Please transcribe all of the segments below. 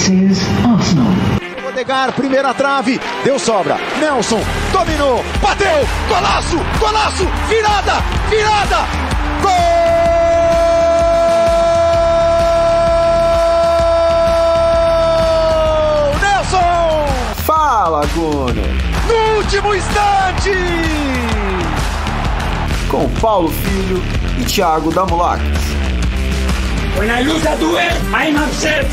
This is Arsenal. Odegaard, primeira trave, deu sobra. Nelson dominou, bateu, golaço, golaço, virada, virada, gol! Nelson! Fala, Gunner! No último instante! Com Paulo Filho e Thiago Damulakis. When I lose a duel, I'm upset.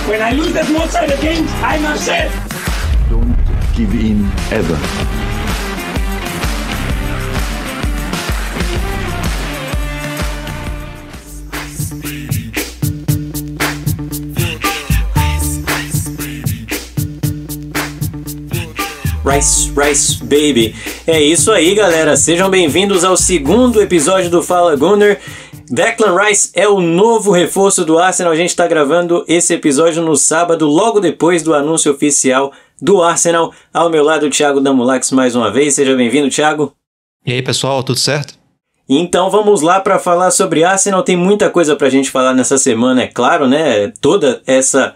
When I lose the small side of games, I'm upset. Don't give in ever. Rice, Rice, Baby. É isso aí, galera. Sejam bem-vindos ao segundo episódio do Fala Gunner. Declan Rice é o novo reforço do Arsenal. A gente está gravando esse episódio no sábado, logo depois do anúncio oficial do Arsenal. Ao meu lado, o Thiago Damulakis mais uma vez. Seja bem-vindo, Thiago. E aí, pessoal, tudo certo? Então vamos lá para falar sobre Arsenal. Tem muita coisa para a gente falar nessa semana, é claro, né? Toda essa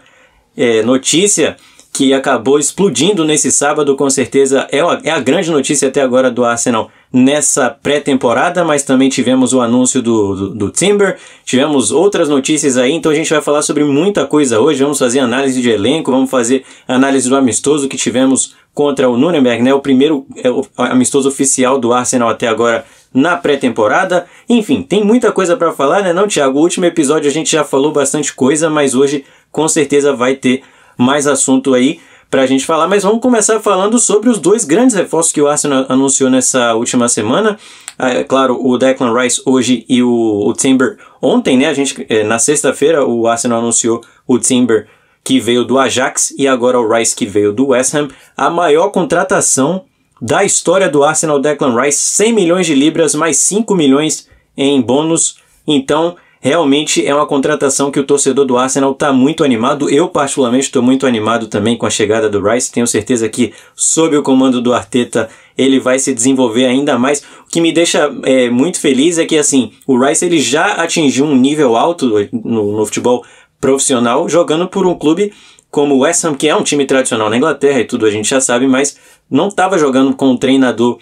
notícia que acabou explodindo nesse sábado, com certeza é a grande notícia até agora do Arsenal nessa pré-temporada, mas também tivemos o anúncio do Timber, tivemos outras notícias aí, então a gente vai falar sobre muita coisa hoje. Vamos fazer análise de elenco, vamos fazer análise do amistoso que tivemos contra o Nuremberg, né? O primeiro amistoso oficial do Arsenal até agora na pré-temporada. Enfim, tem muita coisa para falar, né não, Thiago? O último episódio a gente já falou bastante coisa, mas hoje com certeza vai ter mais assunto aí pra gente falar, mas vamos começar falando sobre os dois grandes reforços que o Arsenal anunciou nessa última semana. Claro, o Declan Rice hoje e o Timber ontem, né? Na sexta-feira o Arsenal anunciou o Timber, que veio do Ajax, e agora o Rice, que veio do West Ham. A maior contratação da história do Arsenal, Declan Rice, 100 milhões de libras mais 5 milhões em bônus. Então realmente é uma contratação que o torcedor do Arsenal está muito animado. Eu, particularmente, estou muito animado também com a chegada do Rice. Tenho certeza que, sob o comando do Arteta, ele vai se desenvolver ainda mais. O que me deixa muito feliz é que, assim, o Rice ele já atingiu um nível alto no futebol profissional, jogando por um clube como o West Ham, que é um time tradicional na Inglaterra e tudo, a gente já sabe, mas não estava jogando com um treinador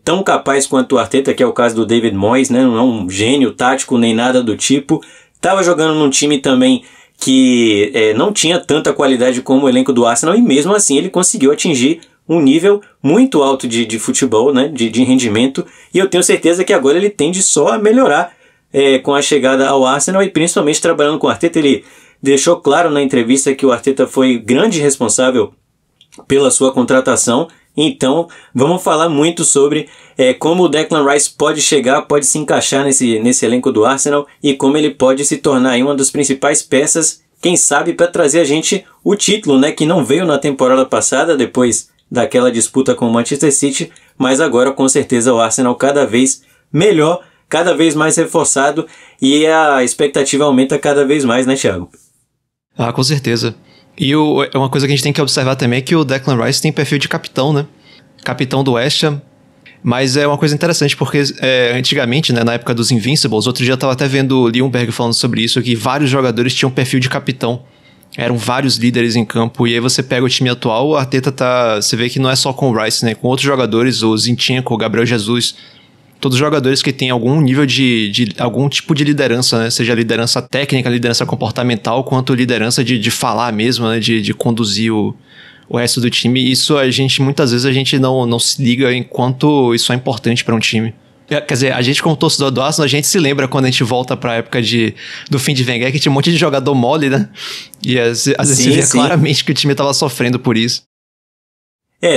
tão capaz quanto o Arteta, que é o caso do David Moyes, né? Não é um gênio tático nem nada do tipo. Tava jogando num time também que não tinha tanta qualidade como o elenco do Arsenal, e mesmo assim ele conseguiu atingir um nível muito alto de futebol, né? De rendimento, e eu tenho certeza que agora ele tende só a melhorar com a chegada ao Arsenal, e principalmente trabalhando com o Arteta. Ele deixou claro na entrevista que o Arteta foi grande responsável pela sua contratação. Então, vamos falar muito sobre como o Declan Rice pode chegar, pode se encaixar nesse elenco do Arsenal, e como ele pode se tornar aí uma das principais peças, quem sabe, para trazer a gente o título, né, que não veio na temporada passada, depois daquela disputa com o Manchester City, mas agora com certeza o Arsenal cada vez melhor, cada vez mais reforçado, e a expectativa aumenta cada vez mais, né, Thiago? Ah, com certeza. E uma coisa que a gente tem que observar também é que o Declan Rice tem perfil de capitão, né? Capitão do West Ham. Mas é uma coisa interessante porque antigamente, né, na época dos Invincibles, outro dia eu tava até vendo o Ljungberg falando sobre isso, que vários jogadores tinham perfil de capitão. Eram vários líderes em campo. E aí você pega o time atual, o Arteta você vê que não é só com o Rice, né? Com outros jogadores, o Zinchenko, o Gabriel Jesus, todos os jogadores que têm algum nível de algum tipo de liderança, né? Seja liderança técnica, liderança comportamental, quanto liderança de falar mesmo, né? De conduzir o resto do time. Isso muitas vezes a gente não se liga em quanto isso é importante para um time. Quer dizer, a gente como torcedor do Arsenal, a gente se lembra quando a gente volta pra época do fim de Wenger, que tinha um monte de jogador mole, né? E às vezes você via claramente que o time tava sofrendo por isso.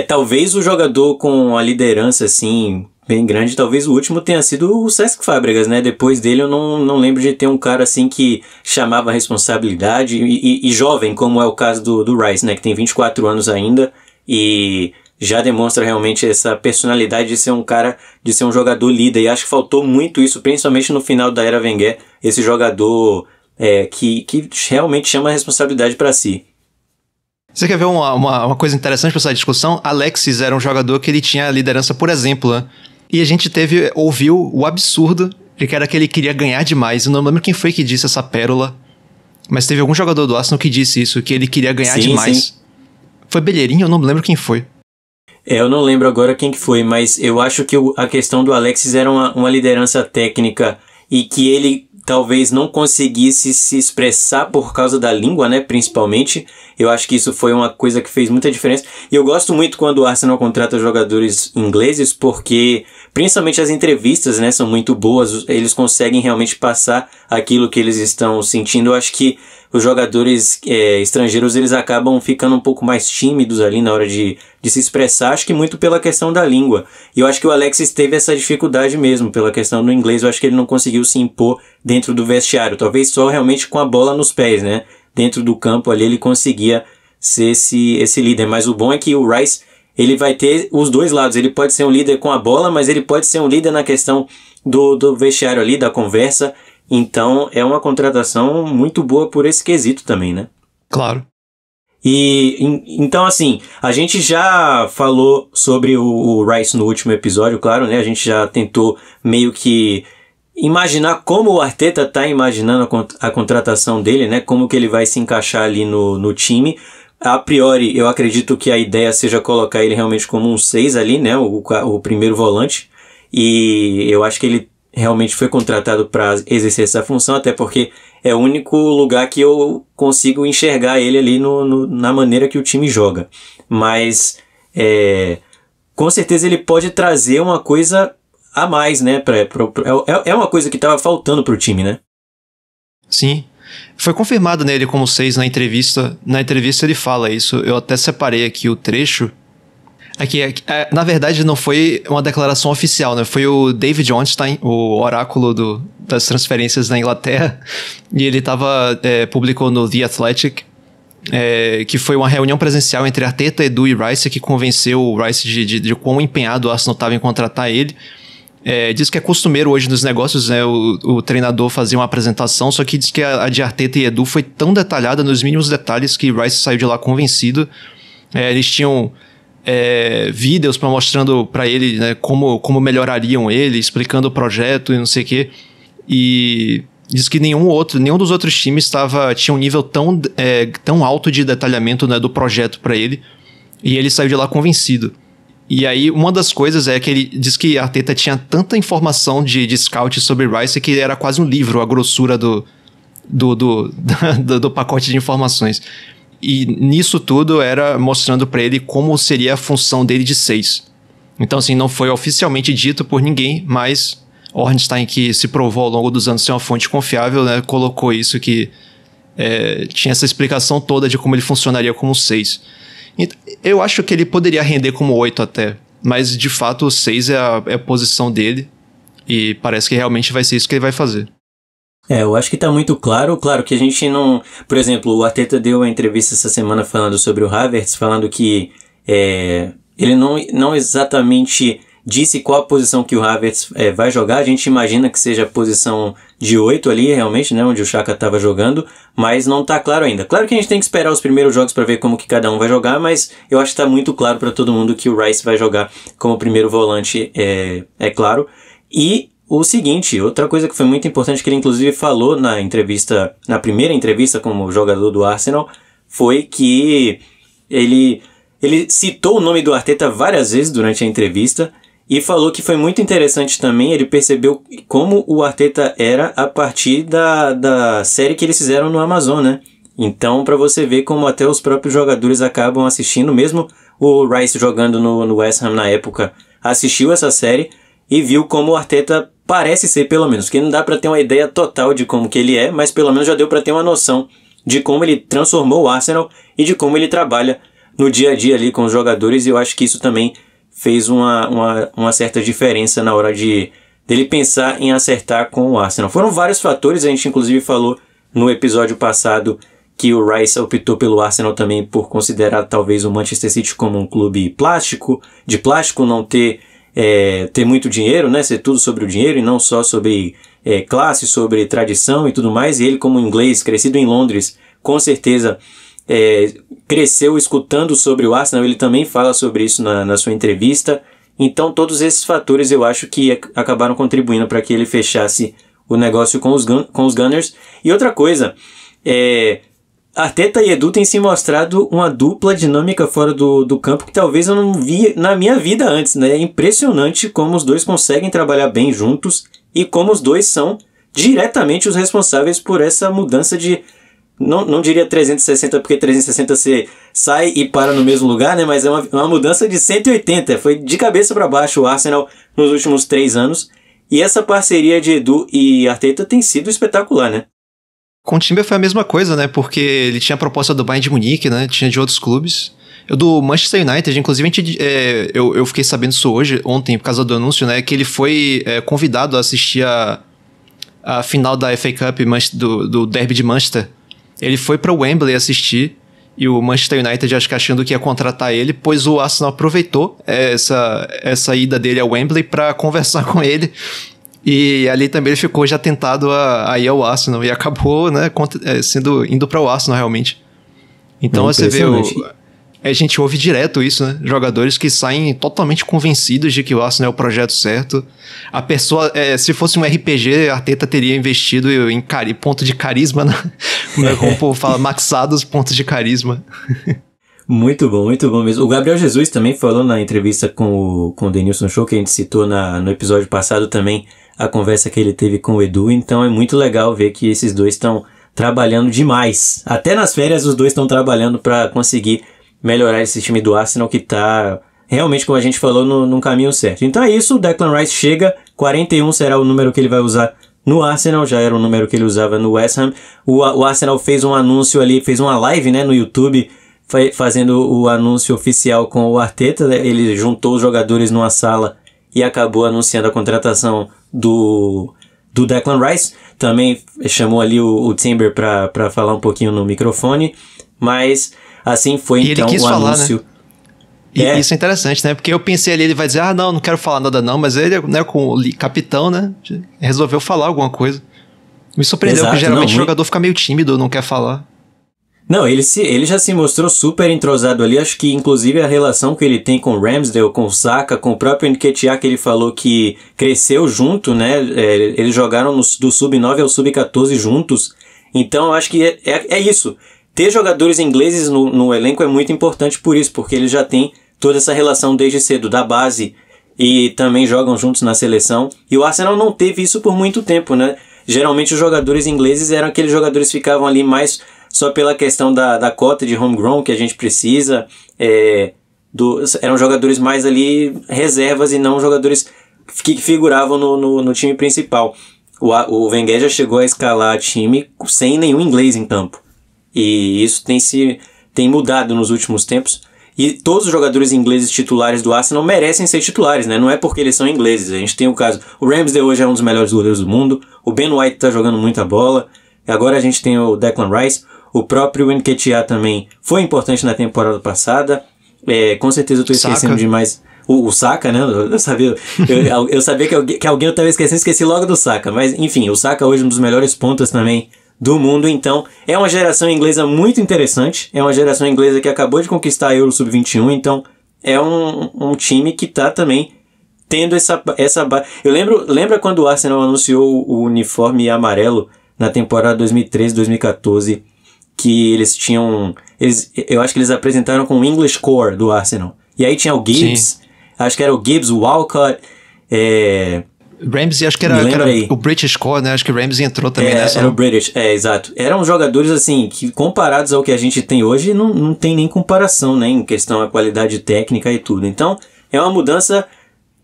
Talvez o jogador com a liderança, assim, bem grande, talvez o último tenha sido o Cesc Fábregas, né? Depois dele eu não lembro de ter um cara assim que chamava a responsabilidade, e jovem, como é o caso do Rice, né? Que tem 24 anos ainda e já demonstra realmente essa personalidade de ser um cara, de ser um jogador líder. E acho que faltou muito isso, principalmente no final da era Wenger, esse jogador que realmente chama a responsabilidade para si. Você quer ver uma coisa interessante para essa discussão? Alexis era um jogador que ele tinha liderança por exemplo, né? E a gente ouviu o absurdo de que era que ele queria ganhar demais. Eu não lembro quem foi que disse essa pérola, mas teve algum jogador do Arsenal que disse isso, que ele queria ganhar demais. Sim. Foi Bellerin? Eu não me lembro quem foi. Eu não lembro agora quem que foi, mas eu acho que a questão do Alexis era uma liderança técnica e que ele talvez não conseguisse se expressar por causa da língua, né, principalmente. Eu acho que isso foi uma coisa que fez muita diferença. E eu gosto muito quando o Arsenal contrata jogadores ingleses, porque principalmente as entrevistas, né, são muito boas, eles conseguem realmente passar aquilo que eles estão sentindo. Eu acho que os jogadores estrangeiros, eles acabam ficando um pouco mais tímidos ali na hora de se expressar, acho que muito pela questão da língua. E eu acho que o Alexis teve essa dificuldade mesmo, pela questão do inglês. Eu acho que ele não conseguiu se impor dentro do vestiário, talvez só realmente com a bola nos pés, né? Dentro do campo ali ele conseguia ser esse líder. Mas o bom é que o Rice, ele vai ter os dois lados. Ele pode ser um líder com a bola, mas ele pode ser um líder na questão do vestiário ali, da conversa. Então, é uma contratação muito boa por esse quesito também, né? Claro. Então, assim, a gente já falou sobre o Rice no último episódio, claro, né? A gente já tentou meio que imaginar como o Arteta tá imaginando a contratação dele, né? Como que ele vai se encaixar ali no time. A priori, eu acredito que a ideia seja colocar ele realmente como um 6 ali, né? O primeiro volante. E eu acho que ele realmente foi contratado para exercer essa função, até porque é o único lugar que eu consigo enxergar ele ali na maneira que o time joga. Mas, com certeza ele pode trazer uma coisa a mais, né? É uma coisa que estava faltando pro time, né? Sim. Foi confirmado nele como 6 na entrevista. Na entrevista ele fala isso. Eu até separei aqui o trecho. Aqui, na verdade, não foi uma declaração oficial, né? Foi o David Ornstein, o oráculo das transferências na Inglaterra, e ele publicou no The Athletic, que foi uma reunião presencial entre Arteta, Edu e Rice, que convenceu o Rice de quão empenhado o Arsenal estava em contratar ele. Diz que é costumeiro hoje nos negócios, né, o treinador fazer uma apresentação, só que diz que a de Arteta e Edu foi tão detalhada nos mínimos detalhes que Rice saiu de lá convencido. Eles tinham vídeos mostrando para ele, né, como melhorariam ele, explicando o projeto e não sei o quê. E diz que nenhum dos outros times tinha um nível tão alto de detalhamento, né, do projeto para ele. E ele saiu de lá convencido. E aí, uma das coisas é que ele diz que a Arteta tinha tanta informação de scout sobre Rice que era quase um livro, a grossura do pacote de informações. E nisso tudo era mostrando pra ele como seria a função dele de 6. Então, assim, não foi oficialmente dito por ninguém, mas Ornstein, que se provou ao longo dos anos ser uma fonte confiável, né, colocou isso, que tinha essa explicação toda de como ele funcionaria como 6. Eu acho que ele poderia render como 8 até, mas de fato o 6 é a posição dele e parece que realmente vai ser isso que ele vai fazer. Eu acho que tá muito claro que a gente não... Por exemplo, o Arteta deu uma entrevista essa semana falando sobre o Havertz, falando que ele não exatamente disse qual a posição que o Havertz vai jogar. A gente imagina que seja a posição de 8 ali, realmente, né, onde o Xhaka estava jogando, mas não tá claro ainda. Claro que a gente tem que esperar os primeiros jogos para ver como que cada um vai jogar, mas eu acho que tá muito claro para todo mundo que o Rice vai jogar como primeiro volante, é claro. E o seguinte, outra coisa que foi muito importante, que ele inclusive falou na primeira entrevista como jogador do Arsenal, foi que ele citou o nome do Arteta várias vezes durante a entrevista e falou que foi muito interessante também, ele percebeu como o Arteta era a partir da série que eles fizeram no Amazon, né? Então, para você ver como até os próprios jogadores acabam assistindo, mesmo o Rice jogando no West Ham na época, assistiu essa série e viu como o Arteta parece ser, pelo menos, que não dá para ter uma ideia total de como que ele é, mas pelo menos já deu para ter uma noção de como ele transformou o Arsenal e de como ele trabalha no dia a dia ali com os jogadores, e eu acho que isso também fez uma certa diferença na hora dele pensar em acertar com o Arsenal. Foram vários fatores, a gente inclusive falou no episódio passado que o Rice optou pelo Arsenal também por considerar talvez o Manchester City como um clube de plástico, não ter muito dinheiro, né? Ser tudo sobre o dinheiro e não só sobre classe, sobre tradição e tudo mais. E ele, como inglês, crescido em Londres, com certeza cresceu escutando sobre o Arsenal. Ele também fala sobre isso na sua entrevista. Então todos esses fatores eu acho que acabaram contribuindo para que ele fechasse o negócio com os Gunners. E outra coisa, Arteta e Edu têm se mostrado uma dupla dinâmica fora do campo que talvez eu não vi na minha vida antes, né? É impressionante como os dois conseguem trabalhar bem juntos e como os dois são diretamente os responsáveis por essa mudança de... Não diria 360, porque 360 você sai e para no mesmo lugar, né? Mas é uma mudança de 180. Foi de cabeça para baixo o Arsenal nos últimos 3 anos. E essa parceria de Edu e Arteta tem sido espetacular, né? Com o Timber foi a mesma coisa, né? Porque ele tinha a proposta do Bayern de Munique, né? Tinha de outros clubes. Do Manchester United, inclusive, eu fiquei sabendo isso ontem, por causa do anúncio, né? Que ele foi convidado a assistir a final da FA Cup do Derby de Manchester. Ele foi para o Wembley assistir, e o Manchester United, acho que achando que ia contratar ele, pois o Arsenal aproveitou essa ida dele ao Wembley para conversar com ele. E ali também ele ficou já tentado a ir ao Arsenal, e acabou, né, indo para o Arsenal realmente. Então você vê, a gente ouve direto isso, né? Jogadores que saem totalmente convencidos de que o Arsenal é o projeto certo. A pessoa, se fosse um RPG, a Arteta teria investido em ponto de carisma, né? Como o povo fala, maxados pontos de carisma. Muito bom mesmo. O Gabriel Jesus também falou na entrevista com o Denilson Show, que a gente citou no episódio passado também, a conversa que ele teve com o Edu. Então é muito legal ver que esses dois estão trabalhando demais. Até nas férias os dois estão trabalhando para conseguir melhorar esse time do Arsenal, que tá realmente, como a gente falou, no caminho certo. Então é isso, o Declan Rice chega, 41 será o número que ele vai usar no Arsenal, já era o número que ele usava no West Ham. O Arsenal fez um anúncio ali, fez uma live, né, no YouTube, fazendo o anúncio oficial com o Arteta, né? Ele juntou os jogadores numa sala e acabou anunciando a contratação do Declan Rice. Também chamou ali o Timber para falar um pouquinho no microfone, mas assim foi e então ele quis o falar, anúncio. Né? E isso é interessante, né? Porque eu pensei ali, ele vai dizer, não quero falar nada não, mas ele, né, com o capitão, né, resolveu falar alguma coisa. Me surpreendeu, porque geralmente o jogador fica meio tímido, não quer falar. Não, ele já se mostrou super entrosado ali, acho que inclusive a relação que ele tem com o Ramsdale, com o Saka, com o próprio Nketiah, que ele falou que cresceu junto, né, eles jogaram do Sub-9 ao Sub-14 juntos, então eu acho que é isso. Ter jogadores ingleses no elenco é muito importante por isso, porque eles já têm toda essa relação desde cedo, da base, e também jogam juntos na seleção. E o Arsenal não teve isso por muito tempo, né? Geralmente os jogadores ingleses eram aqueles jogadores que ficavam ali mais só pela questão da cota de homegrown que a gente precisa. Eram jogadores mais ali reservas e não jogadores que figuravam no time principal. O Wenger já chegou a escalar time sem nenhum inglês em campo. E isso tem mudado nos últimos tempos. E todos os jogadores ingleses titulares do Arsenal merecem ser titulares, né? Não é porque eles são ingleses. A gente tem o caso... O Ramsdale hoje é um dos melhores goleiros do mundo. O Ben White tá jogando muita bola. Agora a gente tem o Declan Rice. O próprio Nketiah também foi importante na temporada passada. Com certeza eu tô esquecendo demais... O Saka, né? Eu sabia que alguém eu tava esquecendo. Esqueci logo do Saka. Mas, enfim, o Saka hoje é um dos melhores pontas também do mundo, então é uma geração inglesa muito interessante, é uma geração inglesa que acabou de conquistar a Euro Sub-21, então é um time que tá também tendo essa lembra quando o Arsenal anunciou o uniforme amarelo na temporada 2013-2014, que eu acho que eles apresentaram com o English Core do Arsenal, e aí tinha o Gibbs, acho que era o Gibbs, o Walcott, Ramsey, acho que era o British Core, né? Acho que o Ramsey entrou também nessa. Era o British, exato. Eram jogadores, assim, que comparados ao que a gente tem hoje, não tem nem comparação, né? Em questão da qualidade técnica e tudo. Então, é uma mudança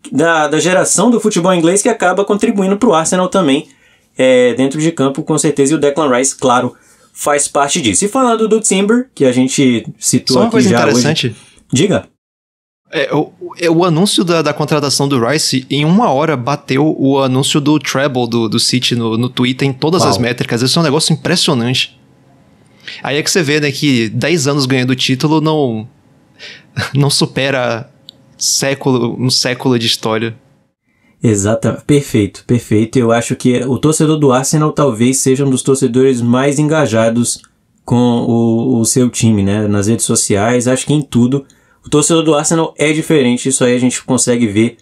da geração do futebol inglês que acaba contribuindo pro Arsenal também, dentro de campo, com certeza. E o Declan Rice, claro, faz parte disso. E falando do Timber, que a gente citou aqui já interessante. Hoje... Diga. O anúncio da contratação do Rice, em 1 hora, bateu o anúncio do treble do City no Twitter em todas as métricas. Isso é um negócio impressionante. Aí é que você vê, né, que 10 anos ganhando o título não supera um século de história. Exato, perfeito. Eu acho que o torcedor do Arsenal talvez seja um dos torcedores mais engajados com o seu time, né, nas redes sociais, acho que em tudo. O torcedor do Arsenal é diferente, isso aí a gente consegue ver,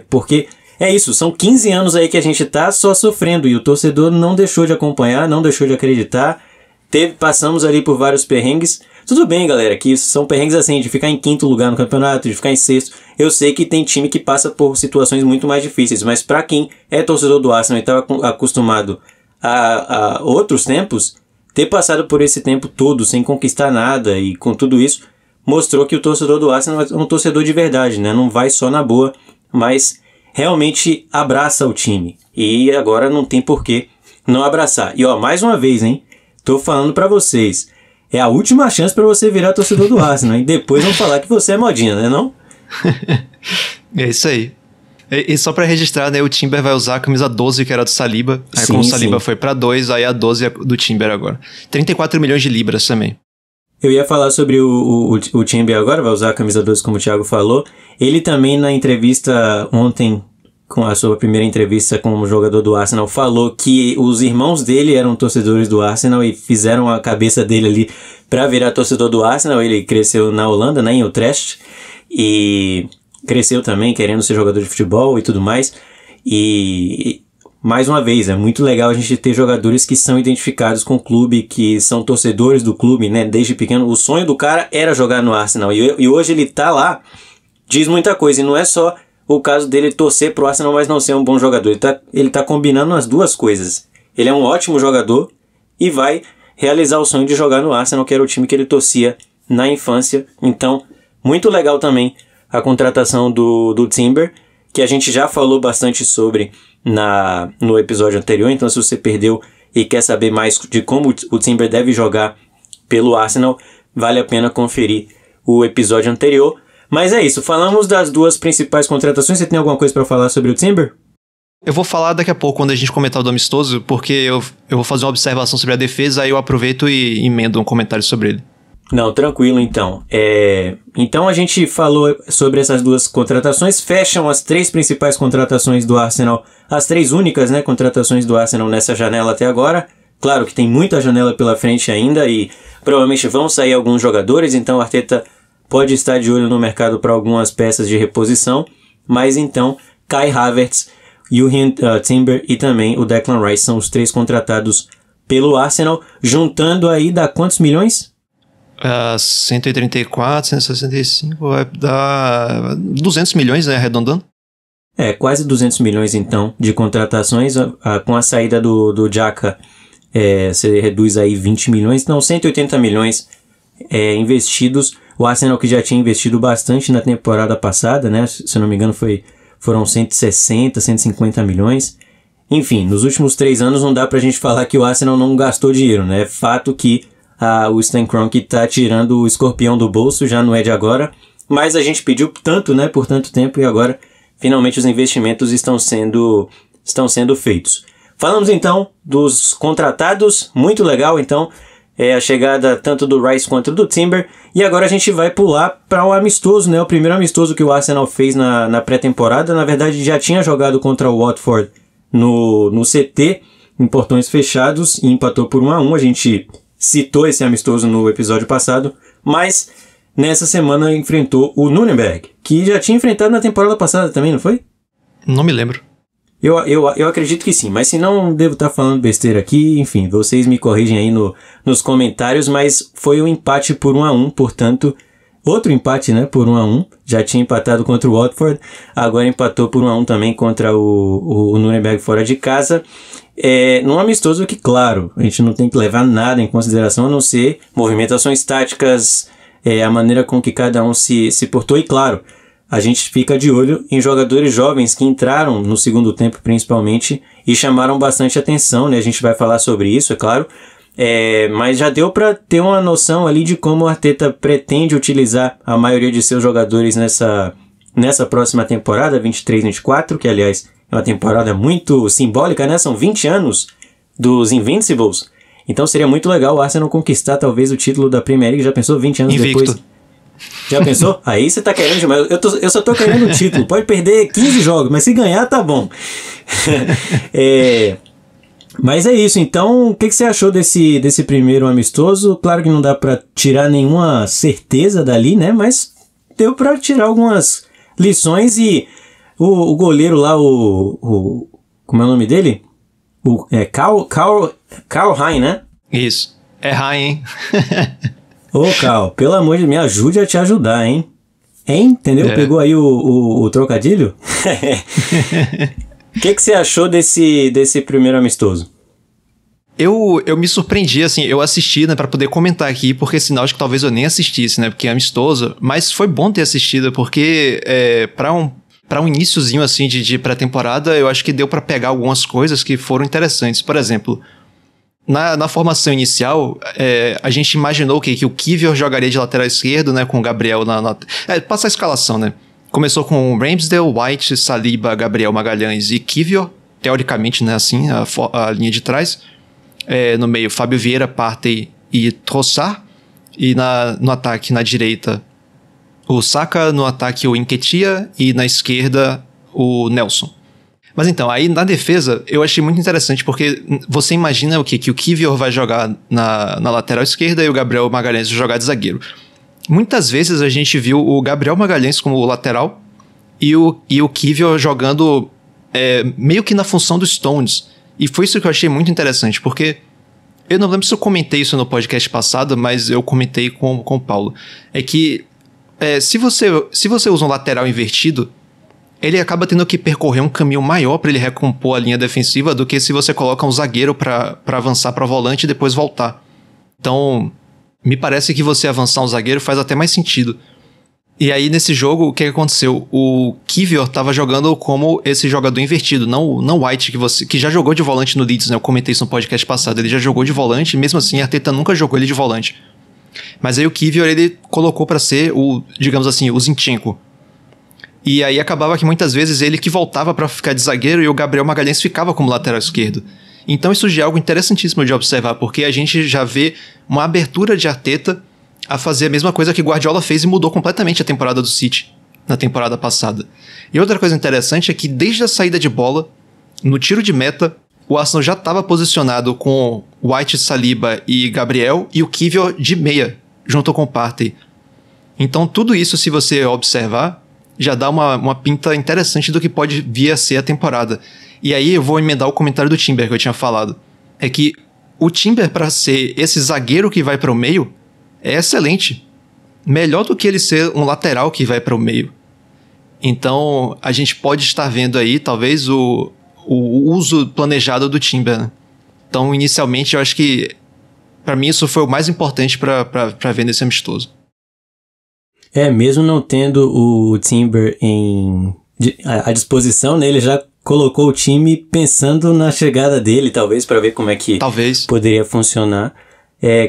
porque é isso, são 15 anos aí que a gente tá só sofrendo, e o torcedor não deixou de acompanhar, não deixou de acreditar, Passamos ali por vários perrengues. Tudo bem, galera, que são perrengues assim, de ficar em quinto lugar no campeonato, de ficar em sexto. Eu sei que tem time que passa por situações muito mais difíceis, mas pra quem é torcedor do Arsenal e estava acostumado a outros tempos, ter passado por esse tempo todo sem conquistar nada e com tudo isso, mostrou que o torcedor do Arsenal é um torcedor de verdade, né? Não vai só na boa, mas realmente abraça o time. E agora não tem porquê não abraçar. E ó, mais uma vez, hein? Tô falando pra vocês. É a última chance pra você virar torcedor do Arsenal, hein? Depois vão falar que você é modinha, né não? É isso aí. E só pra registrar, né? O Timber vai usar a camisa 12, que era do Saliba. Aí Sim, como o Saliba sim. foi pra 2, aí a 12 é do Timber agora. 34 milhões de libras também. Eu ia falar sobre o Timber agora, vai usar a camisa 12 como o Thiago falou. Ele também na entrevista ontem, com a sua primeira entrevista como jogador do Arsenal, falou que os irmãos dele eram torcedores do Arsenal e fizeram a cabeça dele ali pra virar torcedor do Arsenal. Ele cresceu na Holanda, né, em Utrecht, e cresceu também querendo ser jogador de futebol e tudo mais. E mais uma vez, é muito legal a gente ter jogadores que são identificados com o clube, que são torcedores do clube, né, desde pequeno. O sonho do cara era jogar no Arsenal e hoje ele tá lá, diz muita coisa, e não é só o caso dele torcer pro Arsenal, mas não ser um bom jogador. Ele tá combinando as duas coisas. Ele é um ótimo jogador e vai realizar o sonho de jogar no Arsenal, que era o time que ele torcia na infância. Então, muito legal também a contratação do Timber, que a gente já falou bastante sobre no episódio anterior. Então, se você perdeu e quer saber mais de como o Timber deve jogar pelo Arsenal, vale a pena conferir o episódio anterior. Mas é isso, falamos das duas principais contratações. Você tem alguma coisa para falar sobre o Timber? Eu vou falar daqui a pouco, quando a gente comentar o do amistoso, porque eu vou fazer uma observação sobre a defesa, aí eu aproveito e emendo um comentário sobre ele. Não, tranquilo então. Então a gente falou sobre essas duas contratações. Fecham as três principais contratações do Arsenal, as três únicas, né, contratações do Arsenal nessa janela até agora. Claro que tem muita janela pela frente ainda e provavelmente vão sair alguns jogadores, então o Arteta pode estar de olho no mercado para algumas peças de reposição. Mas então, Kai Havertz, Jurrien Timber e também o Declan Rice são os três contratados pelo Arsenal. Juntando aí, dá quantos milhões? 134, 165, vai dar 200 milhões, né, arredondando? Quase 200 milhões então de contratações. Com a saída do Xhaka, você reduz aí 20 milhões, não, 180 milhões investidos. O Arsenal que já tinha investido bastante na temporada passada, né, se eu não me engano foram 160, 150 milhões. Enfim, nos últimos 3 anos não dá pra gente falar que o Arsenal não gastou dinheiro, né? É fato que o Stan Kroenke tá tirando o escorpião do bolso, já não é de agora, mas a gente pediu tanto, né, por tanto tempo, e agora finalmente os investimentos estão sendo feitos. Falamos então dos contratados, muito legal então a chegada tanto do Rice quanto do Timber, e agora a gente vai pular para o amistoso, né, o primeiro amistoso que o Arsenal fez na pré-temporada. Na verdade já tinha jogado contra o Watford no CT, em portões fechados, e empatou por 1-1, a gente citou esse amistoso no episódio passado, mas nessa semana enfrentou o Nuremberg, que já tinha enfrentado na temporada passada também, não foi? Não me lembro. Eu acredito que sim, mas se não, devo estar falando besteira aqui. Enfim, vocês me corrigem aí nos comentários, mas foi um empate por 1-1, portanto, outro empate, né, por 1-1, já tinha empatado contra o Watford, agora empatou por 1-1 também contra o Nuremberg fora de casa. Num amistoso que, claro, a gente não tem que levar nada em consideração, a não ser movimentações táticas, a maneira com que cada um se portou, e claro, a gente fica de olho em jogadores jovens que entraram no segundo tempo principalmente e chamaram bastante atenção, né? A gente vai falar sobre isso, é claro, mas já deu para ter uma noção ali de como o Arteta pretende utilizar a maioria de seus jogadores nessa próxima temporada, 23-24, que aliás é uma temporada muito simbólica, né? São 20 anos dos Invincibles, então seria muito legal o Arsenal conquistar talvez o título da Premier League. Já pensou 20 anos invicto depois? Já pensou? Aí você tá querendo demais. Eu só tô querendo o título. Pode perder 15 jogos, mas se ganhar, tá bom. Mas é isso. Então, o que você achou desse primeiro amistoso? Claro que não dá pra tirar nenhuma certeza dali, né? Mas deu pra tirar algumas lições. E o goleiro lá, como é o nome dele? Karl Hein, né? Isso. Errar, hein? Ô, Cal, pelo amor de Deus, me ajude a te ajudar, hein? Hein? Entendeu? Pegou aí o trocadilho? O que você achou desse primeiro amistoso? Eu me surpreendi, assim, eu assisti, né, pra poder comentar aqui, porque sinal de que talvez eu nem assistisse, né, porque é amistoso, mas foi bom ter assistido, porque pra um iniciozinho, assim, de pré-temporada, eu acho que deu pra pegar algumas coisas que foram interessantes. Por exemplo, na formação inicial, a gente imaginou que o Kiwior jogaria de lateral esquerdo, né, com o Gabriel passa a escalação, né, começou com Ramsdale, White, Saliba, Gabriel Magalhães e Kiwior, teoricamente, né, assim, a linha de trás. No meio, Fábio Vieira, Partey e Trossard. E no ataque, na direita, o Saka. No ataque, o Nketiah. E na esquerda, o Nelson. Mas então, aí na defesa, eu achei muito interessante, porque você imagina o quê? Que o Kiwior vai jogar na lateral esquerda e o Gabriel Magalhães vai jogar de zagueiro. Muitas vezes a gente viu o Gabriel Magalhães como lateral e o Kiwior jogando meio que na função do Stones. E foi isso que eu achei muito interessante, porque eu não lembro se eu comentei isso no podcast passado, mas eu comentei com o Paulo. É que se você usa um lateral invertido, ele acaba tendo que percorrer um caminho maior para ele recompor a linha defensiva do que se você coloca um zagueiro para avançar para volante e depois voltar. Então, me parece que você avançar um zagueiro faz até mais sentido. E aí, nesse jogo, o que aconteceu? O Kiwior tava jogando como esse jogador invertido, não o White, que já jogou de volante no Leeds, né? Eu comentei isso no podcast passado. Ele já jogou de volante, mesmo assim, a Arteta nunca jogou ele de volante. Mas aí o Kiwior, ele colocou pra ser digamos assim, o Zinchenko. E aí acabava que muitas vezes ele que voltava pra ficar de zagueiro e o Gabriel Magalhães ficava como lateral esquerdo. Então isso já é algo interessantíssimo de observar, porque a gente já vê uma abertura de Arteta a fazer a mesma coisa que Guardiola fez e mudou completamente a temporada do City na temporada passada. E outra coisa interessante é que desde a saída de bola, no tiro de meta, o Arsenal já estava posicionado com White, Saliba e Gabriel e o Kiwior de meia, junto com o Partey. Então tudo isso, se você observar, já dá uma pinta interessante do que pode vir a ser a temporada. E aí eu vou emendar o comentário do Timber que eu tinha falado. É que o Timber, para ser esse zagueiro que vai para o meio, é excelente. Melhor do que ele ser um lateral que vai para o meio. Então, a gente pode estar vendo aí, talvez, o uso planejado do Timber, né? Então, inicialmente, eu acho que, para mim, isso foi o mais importante para ver nesse amistoso. Mesmo não tendo o Timber à disposição, né, ele já colocou o time pensando na chegada dele, talvez, para ver como é que poderia funcionar.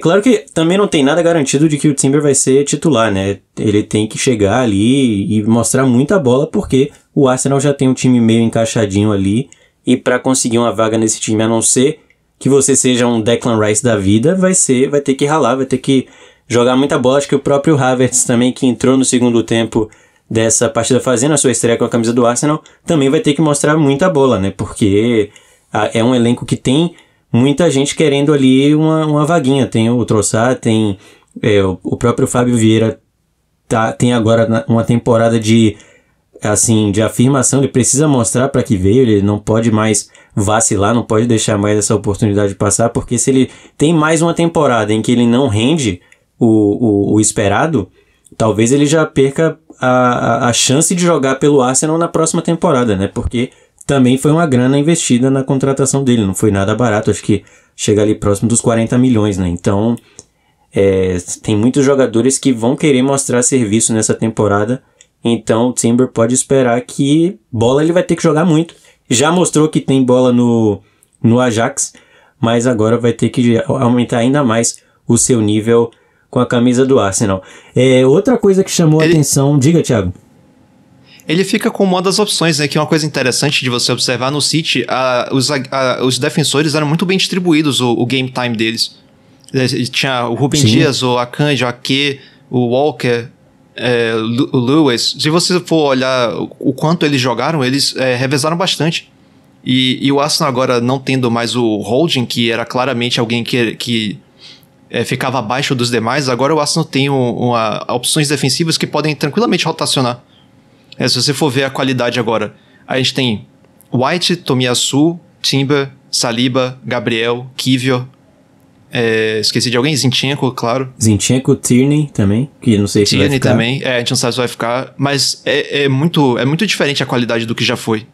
Claro que também não tem nada garantido de que o Timber vai ser titular, né? Ele tem que chegar ali e mostrar muita bola, porque o Arsenal já tem um time meio encaixadinho ali, e para conseguir uma vaga nesse time, a não ser que você seja um Declan Rice da vida, vai ter que ralar, vai ter que jogar muita bola. Acho que o próprio Havertz também, que entrou no segundo tempo dessa partida fazendo a sua estreia com a camisa do Arsenal, também vai ter que mostrar muita bola, né? Porque é um elenco que tem muita gente querendo ali uma vaguinha. Tem o Trossard, tem o próprio Fábio Vieira, tem agora uma temporada de afirmação. Ele precisa mostrar para que veio, ele não pode mais vacilar, não pode deixar mais essa oportunidade passar, porque se ele tem mais uma temporada em que ele não rende o esperado, talvez ele já perca a chance de jogar pelo Arsenal na próxima temporada, né? Porque também foi uma grana investida na contratação dele, não foi nada barato, acho que chega ali próximo dos 40 milhões, né? Então, tem muitos jogadores que vão querer mostrar serviço nessa temporada, então o Timber pode esperar que bola ele vai ter que jogar muito. Já mostrou que tem bola no Ajax, mas agora vai ter que aumentar ainda mais o seu nível com a camisa do Arsenal. Outra coisa que chamou a atenção... Diga, Thiago. Ele fica com uma das opções, né? Que é uma coisa interessante de você observar no City. Os defensores eram muito bem distribuídos, o game time deles. Tinha o Rúben Dias, o Akanji, o Ake, o Walker, o Lewis. Se você for olhar o quanto eles jogaram, eles revezaram bastante. E o Arsenal agora não tendo mais o Holding, que era claramente alguém que ficava abaixo dos demais, agora o Arsenal tem opções defensivas que podem tranquilamente rotacionar. Se você for ver a qualidade agora, a gente tem White, Tomiyasu, Timber, Saliba, Gabriel, Kiwior, Esqueci de alguém, Zinchenko, claro. Zinchenko, Tierney também, que não sei se vai ficar. Tierney também, a gente não sabe se vai ficar, mas é muito diferente a qualidade do que já foi.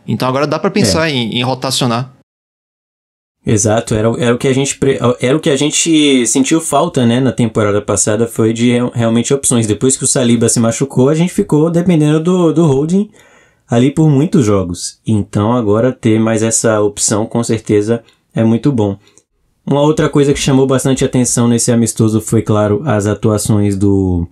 Então agora dá pra pensar em rotacionar. Exato, era o que a gente sentiu falta, né, na temporada passada, foi de realmente opções. Depois que o Saliba se machucou, a gente ficou dependendo do Holding ali por muitos jogos. Então agora ter mais essa opção com certeza é muito bom. Uma outra coisa que chamou bastante atenção nesse amistoso foi, claro, as atuações do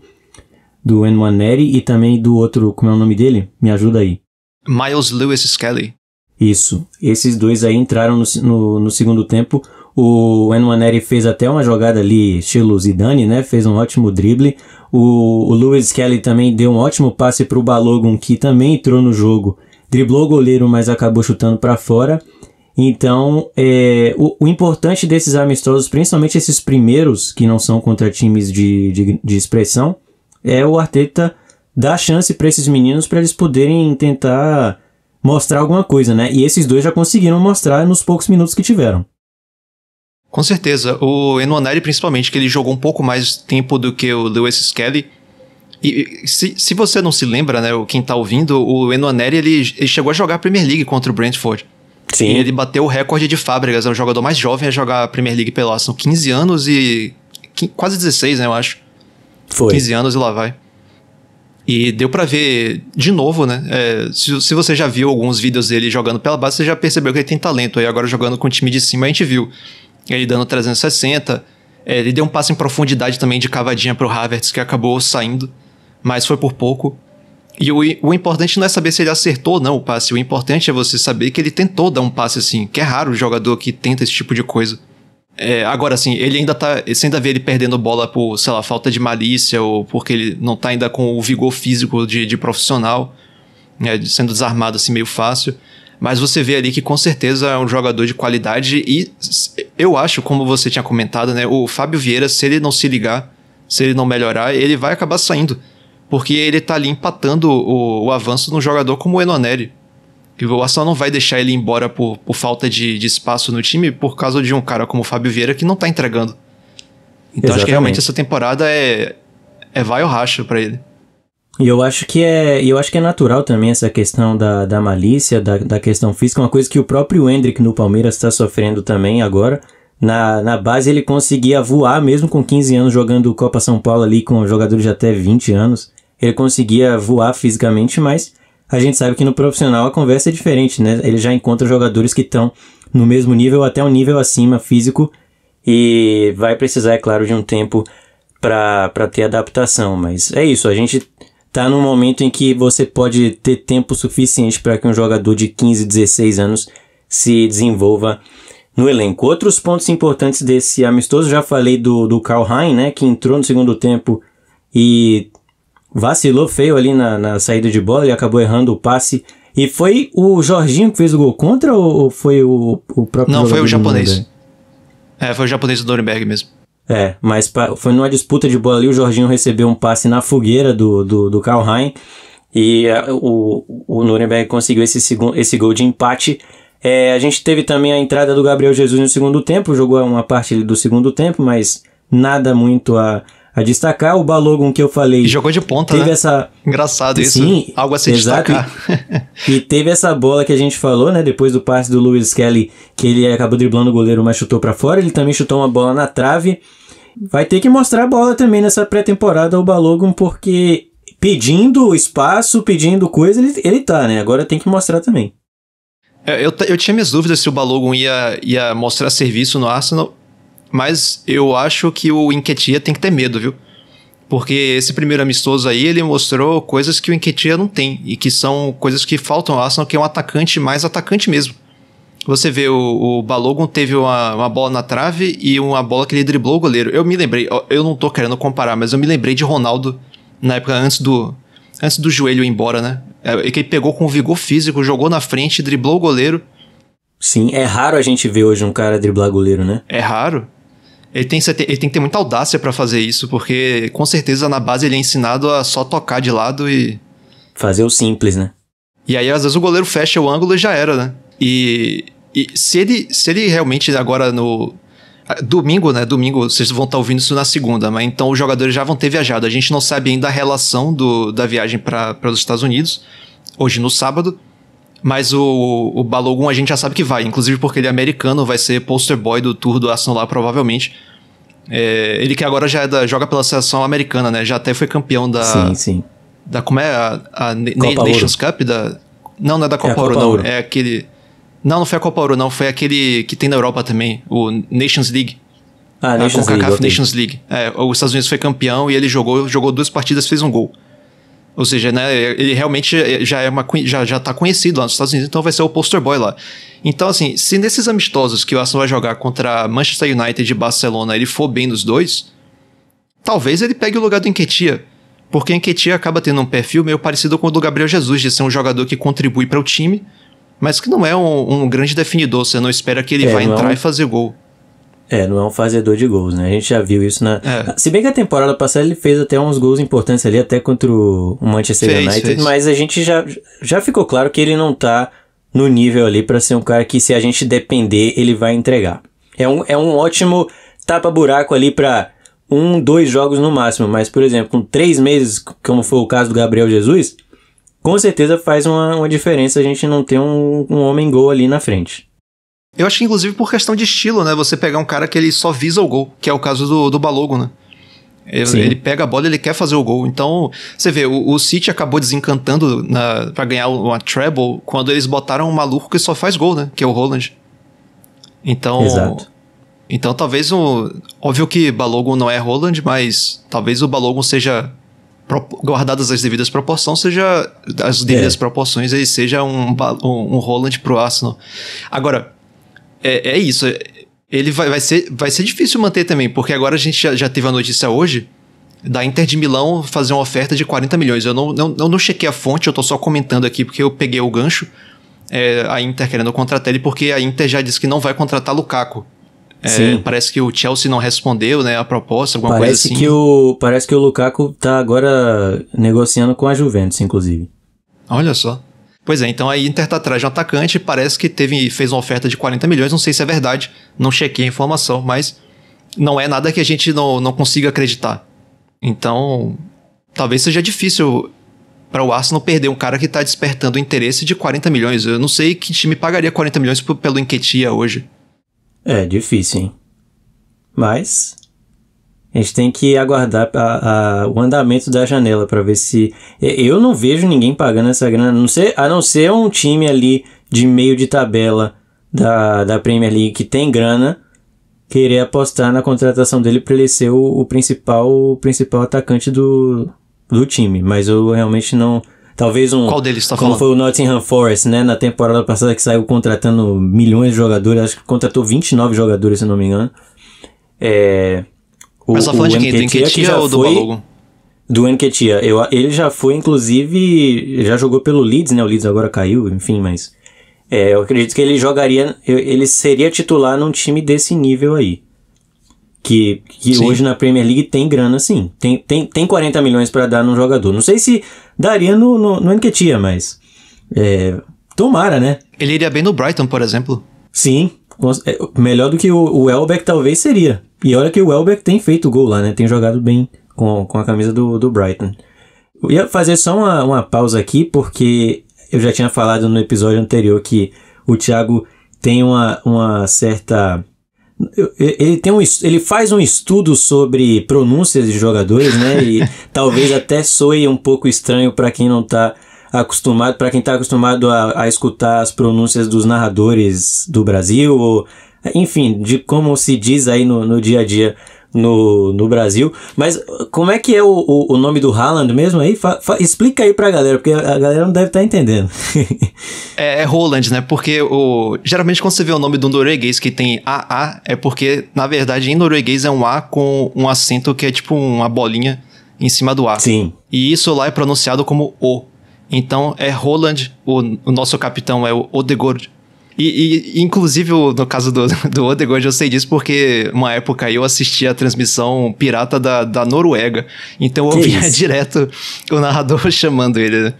Nwaneri e também do outro, como é o nome dele? Me ajuda aí. Miles Lewis-Skelly. Isso. Esses dois aí entraram no segundo tempo. O Nwaneri fez até uma jogada ali, estilo Zidane, né? Fez um ótimo drible. O Lewis-Skelly também deu um ótimo passe para o Balogun, que também entrou no jogo. Driblou o goleiro, mas acabou chutando para fora. Então, o importante desses amistosos, principalmente esses primeiros, que não são contra times de expressão, é o Arteta dar chance para esses meninos para eles poderem tentar mostrar alguma coisa, né? E esses dois já conseguiram mostrar nos poucos minutos que tiveram. Com certeza. O Nwaneri, principalmente, que ele jogou um pouco mais tempo do que o Lewis-Skelly. E se você não se lembra, né, quem tá ouvindo, o Nwaneri, ele chegou a jogar a Premier League contra o Brentford. Sim. E ele bateu o recorde de Fábricas, é o jogador mais jovem a jogar a Premier League pelo Arsenal. 15 anos e... quase 16, né, eu acho. Foi. 15 anos e lá vai. E deu pra ver de novo, né? Se você já viu alguns vídeos dele jogando pela base, você já percebeu que ele tem talento. Aí agora jogando com o time de cima, a gente viu ele dando 360. Ele deu um passe em profundidade também de cavadinha pro Havertz, que acabou saindo, mas foi por pouco. E o importante não é saber se ele acertou ou não o passe. O importante é você saber que ele tentou dar um passe assim, que é raro o jogador que tenta esse tipo de coisa. Agora, assim, você ainda vê ele perdendo bola por, sei lá, falta de malícia ou porque ele não tá ainda com o vigor físico de profissional, né, sendo desarmado assim meio fácil. Mas você vê ali que com certeza é um jogador de qualidade e eu acho, como você tinha comentado, né, o Fábio Vieira, se ele não se ligar, se ele não melhorar, ele vai acabar saindo. Porque ele tá ali empatando o avanço num jogador como o Nwaneri. Que o Arsenal não vai deixar ele embora por falta de espaço no time por causa de um cara como o Fábio Vieira que não tá entregando. Então Exatamente. Acho que realmente essa temporada é vai ou racha pra ele. E eu acho que é natural também essa questão da malícia, da questão física, uma coisa que o próprio Endrick no Palmeiras está sofrendo também agora. Na base ele conseguia voar mesmo com 15 anos jogando Copa São Paulo ali com jogadores de até 20 anos. Ele conseguia voar fisicamente, mas a gente sabe que no profissional a conversa é diferente, né? Ele já encontra jogadores que estão no mesmo nível, até um nível acima físico, e vai precisar, é claro, de um tempo para ter adaptação. Mas é isso, a gente tá num momento em que você pode ter tempo suficiente para que um jogador de 15, 16 anos se desenvolva no elenco. Outros pontos importantes desse amistoso, já falei do Karl-Heinz, né? Que entrou no segundo tempo e vacilou feio ali na saída de bola, ele acabou errando o passe. E foi o Jorginho que fez o gol contra ou foi o próprio... Não, foi o japonês. Foi o japonês do Nuremberg mesmo. Mas foi numa disputa de bola ali, o Jorginho recebeu um passe na fogueira do Karl-Heinz e o Nuremberg conseguiu esse gol de empate. A gente teve também a entrada do Gabriel Jesus no segundo tempo, jogou uma parte do segundo tempo, mas nada muito a destacar. O Balogun que eu falei... E jogou de ponta, teve né? Essa... Engraçado isso. Sim, algo a se exato. destacar. E teve essa bola que a gente falou, né? Depois do passe do Lewis-Skelly, que ele acabou driblando o goleiro, mas chutou pra fora. Ele também chutou uma bola na trave. Vai ter que mostrar a bola também nessa pré-temporada, o Balogun, porque pedindo espaço, pedindo coisa, ele tá, né? Agora tem que mostrar também. Eu tinha minhas dúvidas se o Balogun ia mostrar serviço no Arsenal, mas eu acho que o Nketiah tem que ter medo, viu? Porque esse primeiro amistoso aí, ele mostrou coisas que o Nketiah não tem, e que são coisas que faltam ao Arsenal, que é um atacante mais atacante mesmo. Você vê, o Balogun teve uma bola na trave e uma bola que ele driblou o goleiro. Eu me lembrei, eu não tô querendo comparar, mas eu me lembrei de Ronaldo na época antes do joelho ir embora, né? Que ele pegou com vigor físico, jogou na frente, driblou o goleiro. Sim, é raro a gente ver hoje um cara driblar goleiro, né? É raro. Ele tem que ter muita audácia pra fazer isso, porque com certeza na base ele é ensinado a só tocar de lado e... fazer o simples, né? E aí às vezes o goleiro fecha o ângulo e já era, né? E se ele realmente agora Domingo, né? Domingo, vocês vão estar ouvindo isso na segunda, mas então os jogadores já vão ter viajado. A gente não sabe ainda a relação da viagem para os Estados Unidos, hoje no sábado, mas o Balogun a gente já sabe que vai, inclusive porque ele é americano, vai ser poster boy do tour do Arsenal lá, provavelmente. Ele que agora já joga pela seleção americana, né? Já até foi campeão da... Sim. Como é? A Nations Cup? Não é da Copa Ouro, não. É aquele... Não foi a Copa Ouro, não. Foi aquele que tem na Europa também. O Nations League. Nations League. CONCACAF Nations League. Os Estados Unidos foi campeão e ele jogou 2 partidas, fez um gol. Ou seja, né, ele realmente já tá conhecido lá nos Estados Unidos, então vai ser o poster boy lá. Então, assim, se nesses amistosos que o Arsenal vai jogar contra Manchester United e Barcelona, ele for bem nos 2, talvez ele pegue o lugar do Nketiah. Porque o Nketiah acaba tendo um perfil meio parecido com o do Gabriel Jesus, de ser um jogador que contribui para o time, mas que não é um grande definidor. Você não espera que ele vai entrar e fazer gol. Não é um fazedor de gols, né? A gente já viu isso Se bem que a temporada passada ele fez até uns gols importantes ali, até contra o Manchester United, mas a gente já ficou claro que ele não tá no nível ali pra ser um cara que, se a gente depender, ele vai entregar. É um ótimo tapa-buraco ali pra 1-2 jogos no máximo, mas, por exemplo, com 3 meses, como foi o caso do Gabriel Jesus, com certeza faz uma diferença a gente não ter um homem-gol ali na frente. Eu acho que, inclusive, por questão de estilo, né? Você pegar um cara que ele só visa o gol, que é o caso do Balogun, né? Ele pega a bola e ele quer fazer o gol. Então, você vê, o City acabou desencantando pra ganhar uma treble quando eles botaram um maluco que só faz gol, né? Que é o Haaland. Então... Exato. Então, talvez óbvio que Balogun não é Haaland, mas talvez o Balogun seja... guardadas as devidas proporções, ele seja um Haaland pro Arsenal. Agora... É isso, ele vai ser difícil manter também, porque agora a gente já teve a notícia hoje da Inter de Milão fazer uma oferta de 40 milhões. Eu não chequei a fonte, eu tô só comentando aqui porque eu peguei o gancho, a Inter querendo contratar ele, porque a Inter já disse que não vai contratar Lukaku. Parece que o Chelsea não respondeu, né, a proposta, alguma coisa assim. Parece que o Lukaku tá agora negociando com a Juventus, inclusive. Olha só. Pois é, então a Inter tá atrás de um atacante, parece que fez uma oferta de 40 milhões, não sei se é verdade, não chequei a informação, mas não é nada que a gente não consiga acreditar. Então, talvez seja difícil para o Arsenal perder um cara que tá despertando o interesse de 40 milhões. Eu não sei que time pagaria 40 milhões pelo Nketiah hoje. É difícil, hein? Mas... a gente tem que aguardar o andamento da janela para ver se... Eu não vejo ninguém pagando essa grana, a não ser um time ali de meio de tabela da Premier League que tem grana, querer apostar na contratação dele para ele ser o principal atacante do time. Mas eu realmente não... Talvez Qual deles tá como falando? foi o Nottingham Forest, né? Na temporada passada que saiu contratando milhões de jogadores, acho que contratou 29 jogadores, se não me engano. Mas tá falando de quem? Do Nketiah ou do Balogun? Do Nketiah. Ele já foi, inclusive, já jogou pelo Leeds, né? O Leeds agora caiu, enfim, mas... eu acredito que ele jogaria... Ele seria titular num time desse nível aí. Que hoje na Premier League tem grana, sim. Tem 40 milhões pra dar num jogador. Não sei se daria no Nketiah, mas... tomara, né? Ele iria bem no Brighton, por exemplo. Sim. Melhor do que o Welbeck talvez seria. E olha que o Welbeck tem feito gol lá, né? Tem jogado bem com a camisa do Brighton. Eu ia fazer só uma pausa aqui, porque eu já tinha falado no episódio anterior que o Thiago tem uma certa... Ele faz um estudo sobre pronúncias de jogadores, né? E talvez até soe um pouco estranho para quem não tá acostumado, para quem tá acostumado a escutar as pronúncias dos narradores do Brasil, ou, enfim, de como se diz aí no dia a dia no Brasil. Mas como é que é o nome do Haaland mesmo aí? Explica aí pra galera, porque a galera não deve estar entendendo. É Haaland, né? Porque geralmente quando você vê o nome do norueguês que tem AA, é porque, na verdade, em norueguês é um A com um acento que é tipo uma bolinha em cima do A. Sim. E isso lá é pronunciado como O. Então é Haaland, o nosso capitão é o Odegaard. E inclusive, no caso do Odegaard, eu sei disso porque uma época eu assisti a transmissão pirata da Noruega. Então eu ouvia direto o narrador chamando ele, né?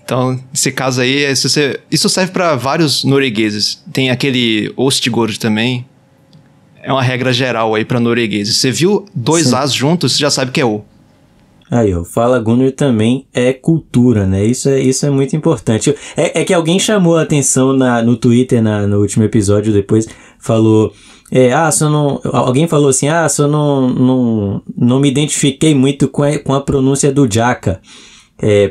Então, nesse caso aí, isso serve para vários noruegueses. Tem aquele Ostigord também. é uma regra geral aí pra noruegueses. Você viu 2 As juntos, você já sabe que é O. Aí, ó, Fala Gunnar também é cultura, né? Isso é muito importante. É que alguém chamou a atenção no Twitter, no último episódio, depois falou... alguém falou assim, só não me identifiquei muito com a pronúncia do Xhaka.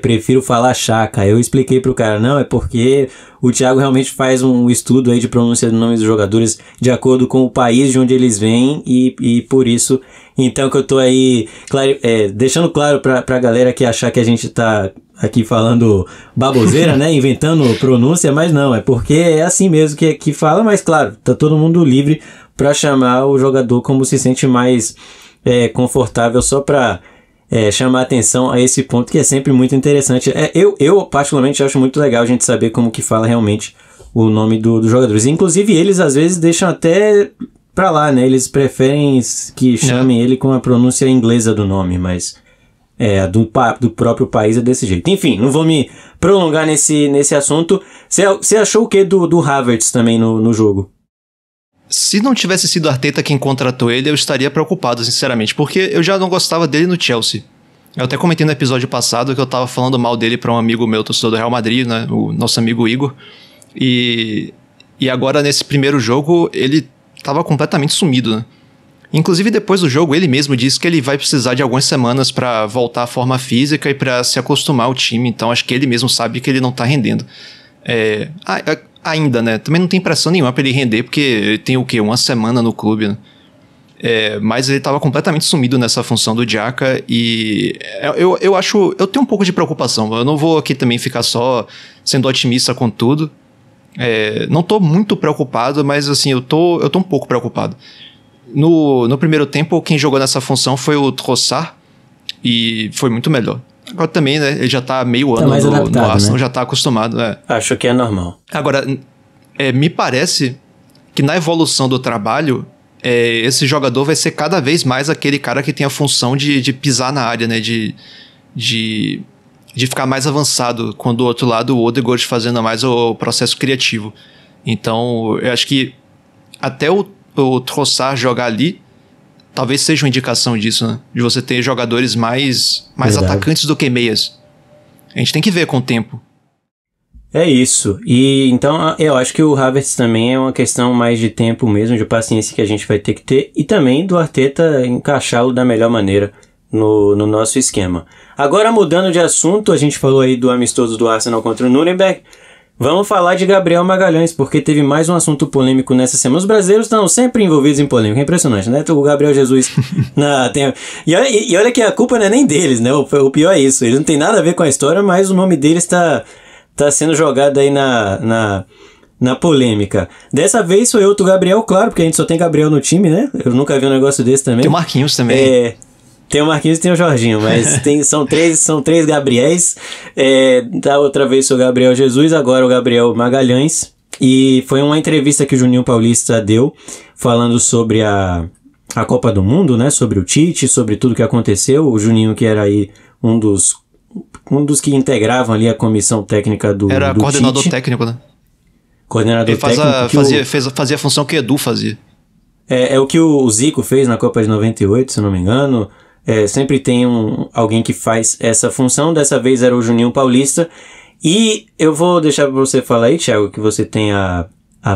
Prefiro falar Chaka. Eu expliquei pro cara, não, é porque o Thiago realmente faz um estudo aí de pronúncia dos nomes dos jogadores de acordo com o país de onde eles vêm e por isso, então que eu tô aí deixando claro pra galera que achar que a gente tá aqui falando baboseira, né, inventando pronúncia, mas não, é porque é assim mesmo que fala, mas claro, tá todo mundo livre pra chamar o jogador como se sente mais confortável, só pra chamar atenção a esse ponto que é sempre muito interessante. Eu particularmente acho muito legal a gente saber como que fala realmente o nome dos jogadores. Inclusive eles às vezes deixam até pra lá, né? Eles preferem que chamem ele com a pronúncia inglesa do nome, mas do próprio país é desse jeito. Enfim, não vou me prolongar nesse assunto. Você achou o que do Havertz também no jogo? Se não tivesse sido Arteta quem contratou ele, eu estaria preocupado, sinceramente, porque eu já não gostava dele no Chelsea. Eu até comentei no episódio passado que eu tava falando mal dele pra um amigo meu, torcedor do Real Madrid, né, o nosso amigo Igor, e agora nesse primeiro jogo ele tava completamente sumido, né? Inclusive depois do jogo ele mesmo disse que ele vai precisar de algumas semanas pra voltar à forma física e pra se acostumar ao time, então acho que ele mesmo sabe que ele não tá rendendo. Ainda, né? Também não tem pressão nenhuma pra ele render, porque ele tem o quê? Uma semana no clube, né? Mas ele tava completamente sumido nessa função do Xhaka e eu tenho um pouco de preocupação. Eu não vou aqui também ficar só sendo otimista com tudo. Não tô muito preocupado, mas assim, eu tô um pouco preocupado. No primeiro tempo, quem jogou nessa função foi o Trossard e foi muito melhor. Agora também, né, ele já tá meio ano no Arsenal, né? Já tá acostumado. Acho que é normal. Agora, me parece que na evolução do trabalho, esse jogador vai ser cada vez mais aquele cara que tem a função de pisar na área, né, de ficar mais avançado, quando do outro lado o Odegaard fazendo mais o processo criativo. Então, eu acho que até o Trossard jogar ali, talvez seja uma indicação disso, né? De você ter jogadores mais atacantes do que meias. A gente tem que ver com o tempo. É isso. E então eu acho que o Havertz também é uma questão mais de tempo mesmo, de paciência que a gente vai ter que ter. E também do Arteta encaixá-lo da melhor maneira no nosso esquema. Agora, mudando de assunto, a gente falou aí do amistoso do Arsenal contra o Nuremberg. Vamos falar de Gabriel Magalhães, porque teve mais um assunto polêmico nessa semana. Os brasileiros estão sempre envolvidos em polêmica, é impressionante, né? O Gabriel Jesus... E olha que a culpa não é nem deles, né? O pior é isso, eles não tem nada a ver com a história, mas o nome deles tá sendo jogado aí na polêmica. Dessa vez foi outro Gabriel, claro, porque a gente só tem Gabriel no time, né? Eu nunca vi um negócio desse também. Tem o Marquinhos também. Tem o Marquinhos e tem o Jorginho, mas são três Gabriéis. Da outra vez foi o Gabriel Jesus, agora o Gabriel Magalhães. E foi uma entrevista que o Juninho Paulista deu, falando sobre a Copa do Mundo, né? Sobre o Tite, sobre tudo que aconteceu. O Juninho, que era aí um dos que integravam ali a comissão técnica do Era do coordenador Tite. Técnico, né? Coordenador técnico. Fazia a função que o Edu fazia. É o que o Zico fez na Copa de 98, se não me engano. Sempre tem alguém que faz essa função. Dessa vez era o Juninho Paulista. E eu vou deixar pra você falar aí, Thiago, que você tem a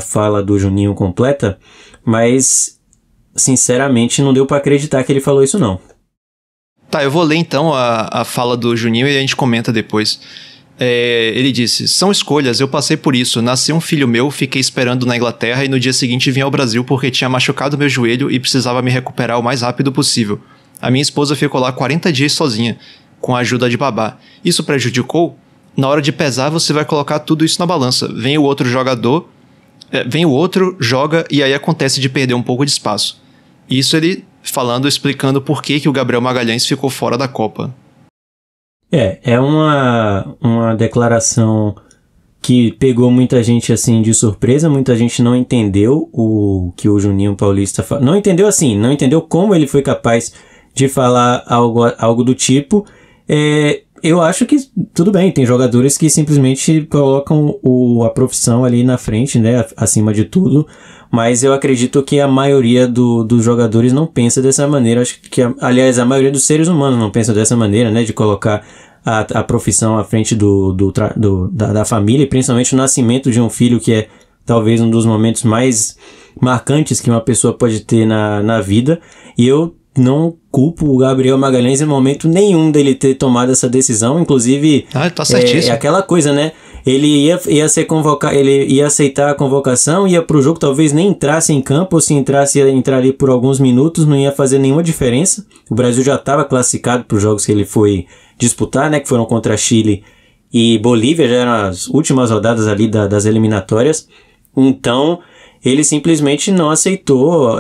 fala do Juninho completa, mas sinceramente não deu pra acreditar que ele falou isso não. Tá, eu vou ler então a fala do Juninho e a gente comenta depois. Ele disse: são escolhas, eu passei por isso, nasceu um filho meu, fiquei esperando na Inglaterra e no dia seguinte vim ao Brasil porque tinha machucado meu joelho e precisava me recuperar o mais rápido possível. A minha esposa ficou lá 40 dias sozinha, com a ajuda de babá. Isso prejudicou? Na hora de pesar, você vai colocar tudo isso na balança. Vem o outro, joga e aí acontece de perder um pouco de espaço. Isso ele explicando por que o Gabriel Magalhães ficou fora da Copa. É uma declaração que pegou muita gente assim de surpresa, muita gente não entendeu o que o Juninho Paulista falou. Não entendeu como ele foi capaz de falar algo do tipo. Eu acho que tudo bem, tem jogadores que simplesmente colocam a profissão ali na frente, né, acima de tudo, mas eu acredito que a maioria dos jogadores não pensa dessa maneira. Acho que, aliás, a maioria dos seres humanos não pensa dessa maneira, né, de colocar a profissão à frente da família, e principalmente o nascimento de um filho, que é talvez um dos momentos mais marcantes que uma pessoa pode ter na vida. E eu não culpo o Gabriel Magalhães em momento nenhum dele ter tomado essa decisão. Inclusive, tá certíssimo. É aquela coisa, né? Ele ia ser convocado, ele ia aceitar a convocação, ia pro jogo, talvez nem entrasse em campo, ou se entrasse, ia entrar ali por alguns minutos, não ia fazer nenhuma diferença. O Brasil já estava classificado para os jogos que ele foi disputar, né? Que foram contra Chile e Bolívia, já eram as últimas rodadas ali das eliminatórias. Então, ele simplesmente não aceitou,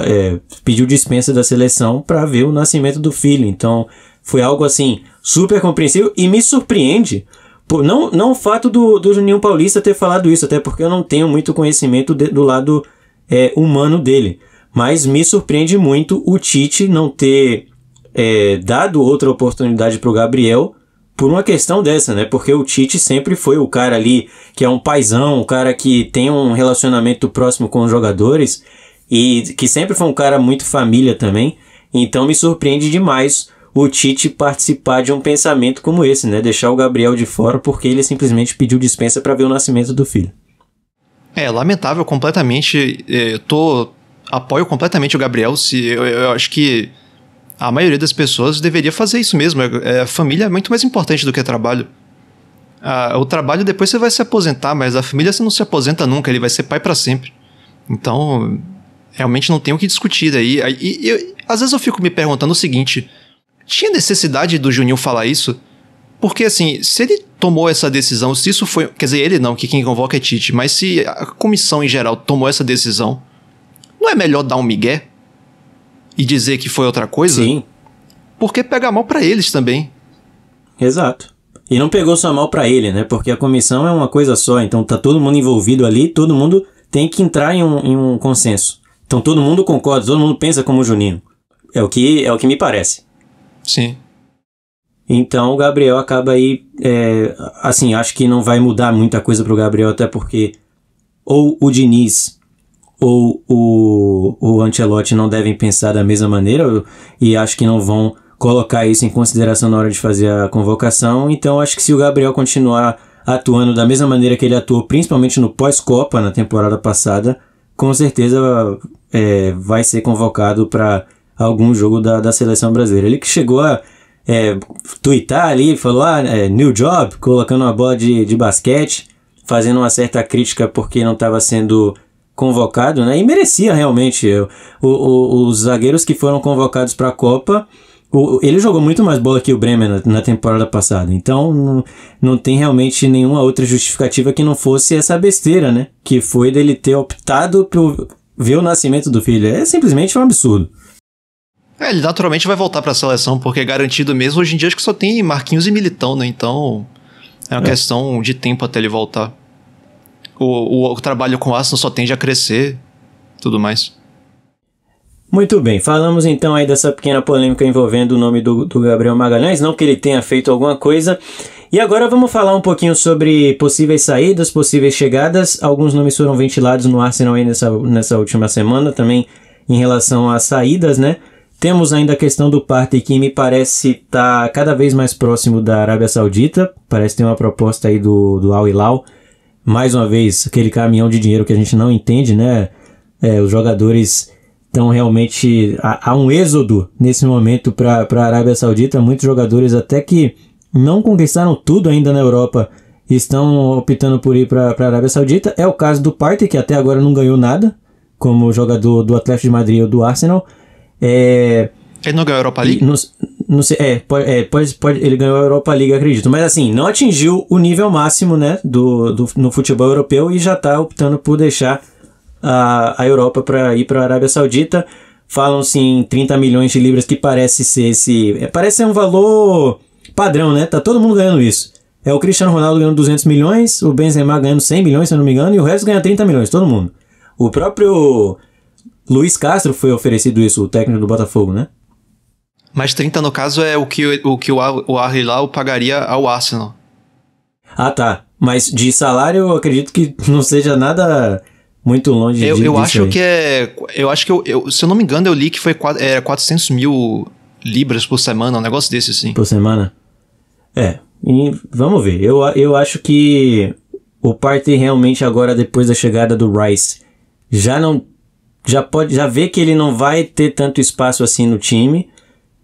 pediu dispensa da seleção para ver o nascimento do filho. Então, foi algo assim, super compreensível, e me surpreende, não o fato do Juninho Paulista ter falado isso, até porque eu não tenho muito conhecimento do lado humano dele, mas me surpreende muito o Tite não ter dado outra oportunidade para o Gabriel, por uma questão dessa, né? Porque o Tite sempre foi o cara ali que é um paizão, um cara que tem um relacionamento próximo com os jogadores e que sempre foi um cara muito família também. Então me surpreende demais o Tite participar de um pensamento como esse, né? Deixar o Gabriel de fora porque ele simplesmente pediu dispensa para ver o nascimento do filho. Lamentável completamente. Apoio completamente o Gabriel. Eu acho que a maioria das pessoas deveria fazer isso mesmo. A família é muito mais importante do que trabalho. O trabalho depois você vai se aposentar, mas a família você não se aposenta nunca, ele vai ser pai para sempre. Então, realmente não tem o que discutir daí. Às vezes eu fico me perguntando o seguinte: tinha necessidade do Juninho falar isso? Porque assim, se ele tomou essa decisão, se isso foi... Quer dizer, ele não, que quem convoca é Tite, mas se a comissão em geral tomou essa decisão, não é melhor dar um migué? E dizer que foi outra coisa? Sim. Porque pega mal pra eles também. Exato. E não pegou só mal pra ele, né? Porque a comissão é uma coisa só, então tá todo mundo envolvido ali, todo mundo tem que entrar em um consenso. Então todo mundo concorda, todo mundo pensa como o Juninho. É o que me parece. Sim. Então o Gabriel acaba aí, assim, acho que não vai mudar muita coisa pro Gabriel, até porque ou o Diniz ou o Ancelotti não devem pensar da mesma maneira, e acho que não vão colocar isso em consideração na hora de fazer a convocação. Então acho que se o Gabriel continuar atuando da mesma maneira que ele atuou, principalmente no pós-Copa na temporada passada, com certeza vai ser convocado para algum jogo da seleção brasileira. Ele que chegou a tuitar ali, falou new job, colocando uma bola de basquete, fazendo uma certa crítica porque não estava sendo convocado, né? E merecia realmente. Os zagueiros que foram convocados para a Copa, ele jogou muito mais bola que o Bremer na temporada passada. Então não tem realmente nenhuma outra justificativa que não fosse essa besteira, né? Que foi dele ter optado por ver o nascimento do filho. É simplesmente um absurdo. Ele naturalmente vai voltar para a seleção, porque é garantido mesmo. Hoje em dia acho que só tem Marquinhos e Militão, né? Então é uma questão de tempo até ele voltar. O trabalho com o Arsenal só tende a crescer, tudo mais. Muito bem, falamos então aí dessa pequena polêmica envolvendo o nome do Gabriel Magalhães, não que ele tenha feito alguma coisa. E agora vamos falar um pouquinho sobre possíveis saídas, possíveis chegadas. Alguns nomes foram ventilados no Arsenal aí nessa última semana, também em relação às saídas, né? Temos ainda a questão do Partey, que me parece estar cada vez mais próximo da Arábia Saudita. Parece ter uma proposta aí do Al Hilal. Mais uma vez, aquele caminhão de dinheiro que a gente não entende, né? Os jogadores estão realmente... Há um êxodo nesse momento para a Arábia Saudita. Muitos jogadores até que não conquistaram tudo ainda na Europa estão optando por ir para a Arábia Saudita. É o caso do Partey, que até agora não ganhou nada como jogador do Atlético de Madrid ou do Arsenal. Ele não ganhou a Europa League? Não sei, ele ganhou a Europa League, acredito, mas assim, não atingiu o nível máximo, né, no futebol europeu, e já está optando por deixar a Europa para ir para a Arábia Saudita. Falam-se em 30 milhões de libras, que parece ser um valor padrão, né, tá todo mundo ganhando isso. É o Cristiano Ronaldo ganhando 200 milhões, o Benzema ganhando 100 milhões, se eu não me engano, e o resto ganha 30 milhões, todo mundo. O próprio Luiz Castro foi oferecido isso, o técnico do Botafogo, né? Mas 30 no caso é o que o Al Hilal pagaria ao Arsenal. Ah, tá. Mas de salário eu acredito que não seja nada muito longe disso. Eu acho que é... Eu acho que se eu não me engano, eu li que foi 400 mil libras por semana, um negócio desse, assim. Por semana? É. E vamos ver. Eu acho que o Partey realmente agora, depois da chegada do Rice, já vê que ele não vai ter tanto espaço assim no time.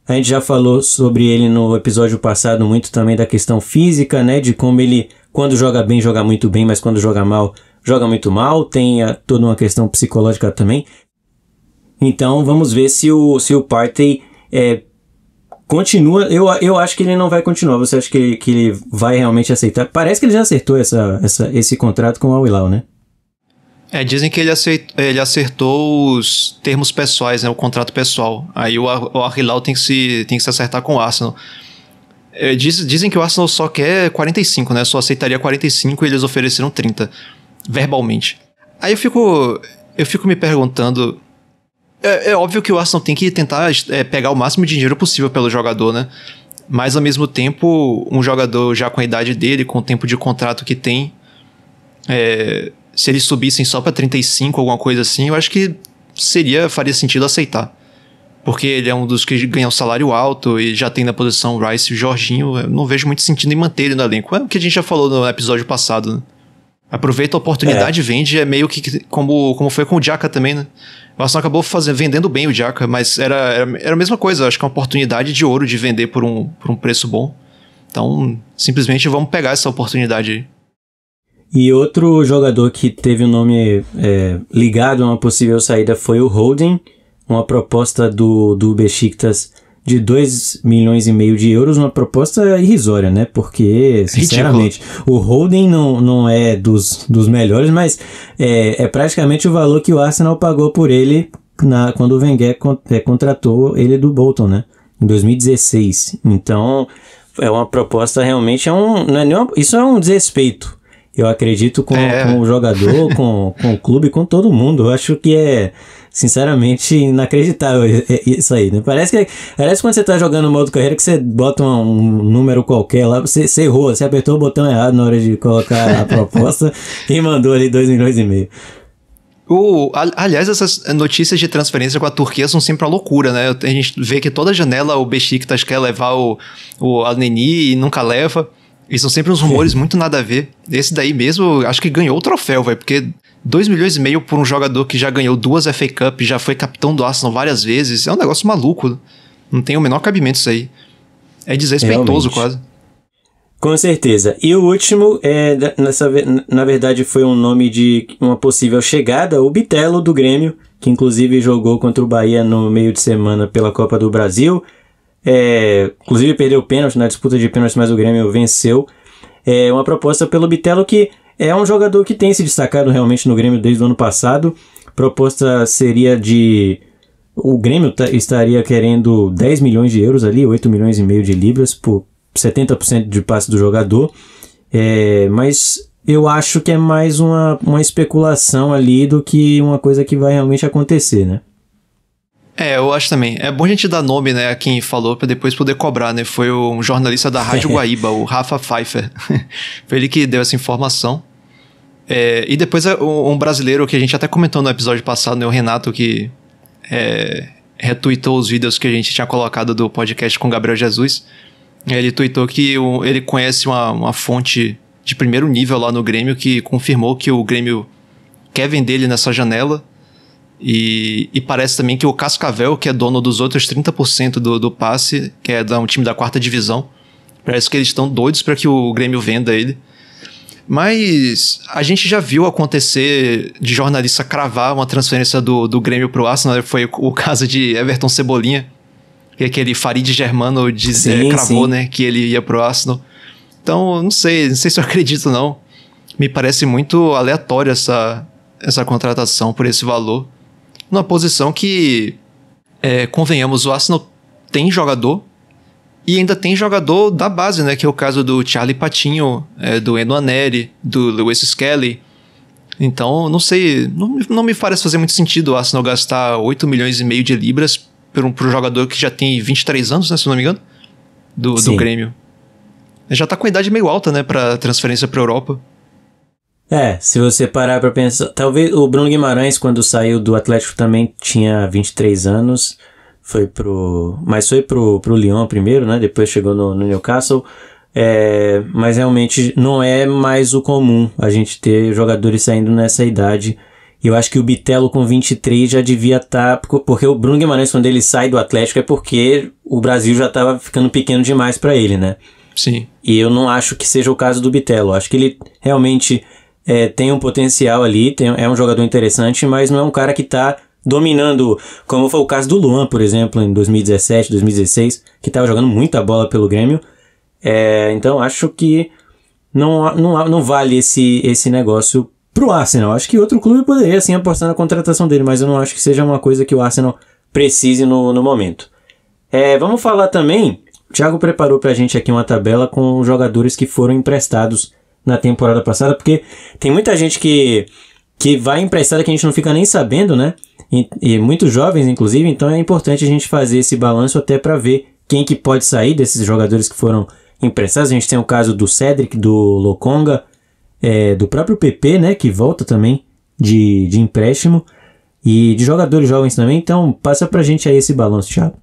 A gente já falou sobre ele no episódio passado muito também da questão física, né? De como ele, quando joga bem, joga muito bem, mas quando joga mal, joga muito mal. Tem toda uma questão psicológica também. Então, vamos ver se o Partey continua. Eu acho que ele não vai continuar. Você acha que ele vai realmente aceitar? Parece que ele já acertou esse contrato com o Al Hilal, né? Dizem que ele acertou os termos pessoais, né, o contrato pessoal. Aí o Al Hilal tem que se acertar com o Arsenal. Dizem que o Arsenal só quer 45, né? Só aceitaria 45 e eles ofereceram 30, verbalmente. Aí eu fico me perguntando... É óbvio que o Arsenal tem que tentar pegar o máximo de dinheiro possível pelo jogador, né? Mas, ao mesmo tempo, um jogador já com a idade dele, com o tempo de contrato que tem... se eles subissem só pra 35, alguma coisa assim, eu acho que faria sentido aceitar. Porque ele é um dos que ganha um salário alto e já tem na posição o Rice e o Jorginho. Eu não vejo muito sentido em manter ele no elenco. É o que a gente já falou no episódio passado, né? Aproveita a oportunidade e vende, é meio que como foi com o Xhaka também, né? O Arsenal acabou vendendo bem o Xhaka, mas era a mesma coisa. Eu acho que é uma oportunidade de ouro de vender por um preço bom. Então, simplesmente vamos pegar essa oportunidade aí. E outro jogador que teve o nome ligado a uma possível saída foi o Holding, uma proposta do Besiktas de 2,5 milhões de euros, uma proposta irrisória, né? Porque, sinceramente, o Holding não é dos melhores, mas é praticamente o valor que o Arsenal pagou por ele quando o Wenger contratou ele do Bolton, né? Em 2016. Então, é uma proposta realmente, isso é um desrespeito. Eu acredito com o jogador, com o clube, com todo mundo. Eu acho que é, sinceramente, inacreditável isso aí, né? Parece quando você tá jogando no modo carreira que você bota um número qualquer lá, você errou, você apertou o botão errado na hora de colocar a proposta e mandou ali 2,5 milhões. Aliás, essas notícias de transferência com a Turquia são sempre uma loucura, né? A gente vê que toda janela o Besiktas quer levar o Al-Neni e nunca leva. E são sempre uns rumores muito nada a ver. Esse daí mesmo, acho que ganhou o troféu, velho. Porque 2,5 milhões por um jogador que já ganhou 2 FA Cup, já foi capitão do Arsenal várias vezes, é um negócio maluco. Não tem o menor cabimento isso aí. É desrespeitoso, quase. Com certeza. E o último, na verdade, foi um nome de uma possível chegada, o Bitelo do Grêmio, que inclusive jogou contra o Bahia no meio de semana pela Copa do Brasil. Inclusive perdeu o pênalti na disputa de pênalti, mas o Grêmio venceu. Uma proposta pelo Bitelo, que é um jogador que tem se destacado realmente no Grêmio desde o ano passado. A proposta seria o Grêmio estaria querendo 10 milhões de euros ali, 8,5 milhões de libras por 70% de passe do jogador. Mas eu acho que é mais uma especulação ali do que uma coisa que vai realmente acontecer, né? Eu acho também. É bom a gente dar nome, né, a quem falou, pra depois poder cobrar, né? Foi um jornalista da Rádio Guaíba, o Rafa Pfeiffer. Foi ele que deu essa informação. E depois um brasileiro que a gente até comentou no episódio passado, né, o Renato, que retweetou os vídeos que a gente tinha colocado do podcast com o Gabriel Jesus. Ele tweetou que ele conhece uma fonte de primeiro nível lá no Grêmio que confirmou que o Grêmio quer vender ele nessa janela. E parece também que o Cascavel, que é dono dos outros 30% do passe, que é um time da 4ª divisão, parece que eles estão doidos para que o Grêmio venda ele. Mas a gente já viu acontecer de jornalista cravar uma transferência do Grêmio pro Arsenal. Foi o caso de Everton Cebolinha, que aquele Farid Germano cravou, né, que ele ia pro Arsenal. Então, não sei se eu acredito não. Me parece muito aleatório essa contratação por esse valor. Numa posição que, convenhamos, o Arsenal tem jogador e ainda tem jogador da base, né? Que é o caso do Charlie Pathinho, do Eno Aneri, do Lewis Skelly. Então, não sei, não me parece fazer muito sentido o Arsenal gastar 8,5 milhões de libras pro jogador que já tem 23 anos, né, se não me engano, do Grêmio. Ele já tá com a idade meio alta, né, pra transferência pra Europa. Se você parar pra pensar... Talvez o Bruno Guimarães, quando saiu do Atlético, também tinha 23 anos. Mas foi pro Lyon primeiro, né? Depois chegou no Newcastle. Mas realmente não é mais o comum a gente ter jogadores saindo nessa idade. E eu acho que o Bitelo com 23 já devia estar... Porque o Bruno Guimarães, quando ele sai do Atlético, é porque o Brasil já estava ficando pequeno demais pra ele, né? Sim. E eu não acho que seja o caso do Bitelo. Eu acho que ele realmente tem um potencial ali, é um jogador interessante, mas não é um cara que está dominando, como foi o caso do Luan, por exemplo, em 2017, 2016, que estava jogando muita bola pelo Grêmio. Então acho que não vale esse negócio pro Arsenal. Acho que outro clube poderia sim apostar na contratação dele, mas eu não acho que seja uma coisa que o Arsenal precise no momento. Vamos falar também, o Thiago preparou pra gente aqui uma tabela com jogadores que foram emprestados na temporada passada, porque tem muita gente que vai emprestada que a gente não fica nem sabendo, né? E muitos jovens, inclusive, então é importante a gente fazer esse balanço até para ver quem que pode sair desses jogadores que foram emprestados. A gente tem o caso do Cedric, do Lokonga, do próprio PP, né? Que volta também de empréstimo, e de jogadores jovens também. Então passa pra gente aí esse balanço, Thiago.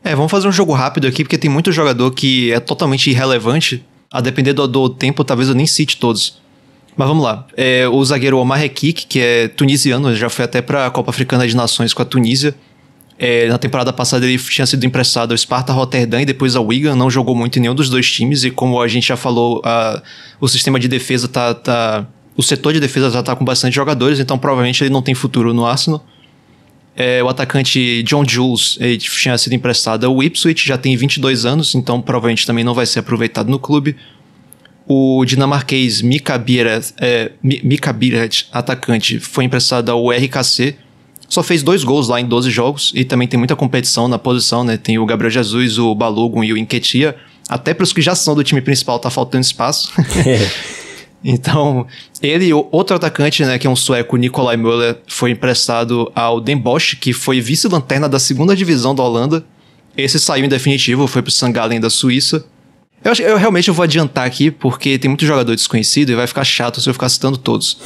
Vamos fazer um jogo rápido aqui, porque tem muito jogador que é totalmente irrelevante. A depender do tempo, talvez eu nem cite todos. Mas vamos lá. O zagueiro Omar Rekik, que é tunisiano, já foi até para a Copa Africana de Nações com a Tunísia. Na temporada passada ele tinha sido emprestado ao Sparta Rotterdam e depois ao Wigan. Não jogou muito em nenhum dos dois times. E como a gente já falou, o sistema de defesa o setor de defesa já tá com bastante jogadores, então provavelmente ele não tem futuro no Arsenal. O atacante John Jules, ele tinha sido emprestado ao Ipswich, já tem 22 anos, então provavelmente também não vai ser aproveitado no clube. O dinamarquês Mika Biret, atacante, foi emprestado ao RKC, só fez 2 gols lá em 12 jogos, e também tem muita competição na posição, né? Tem o Gabriel Jesus, o Balogun e o Nketiah. Até para os que já são do time principal tá faltando espaço. Então, ele e outro atacante, né, que é um sueco, Nicolai Müller, foi emprestado ao Den Bosch, que foi vice-lanterna da 2ª divisão da Holanda. Esse saiu em definitivo, foi pro St. Gallen da Suíça. Eu realmente vou adiantar aqui, porque tem muito jogador desconhecido e vai ficar chato se eu ficar citando todos.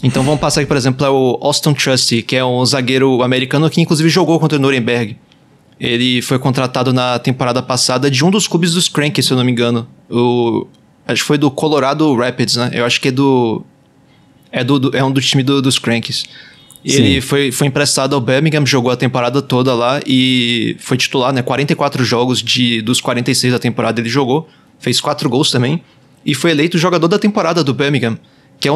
Então vamos passar aqui, por exemplo, ao Austin Trusty, que é um zagueiro americano que inclusive jogou contra o Nuremberg. Ele foi contratado na temporada passada de um dos clubes dos Crankies, se eu não me engano. Acho que foi do Colorado Rapids, né? Eu acho que é um do time dos Crankies. Ele foi emprestado ao Birmingham, jogou a temporada toda lá e foi titular, né? 44 jogos dos 46 da temporada ele jogou. Fez 4 gols também. E foi eleito jogador da temporada do Birmingham. Que é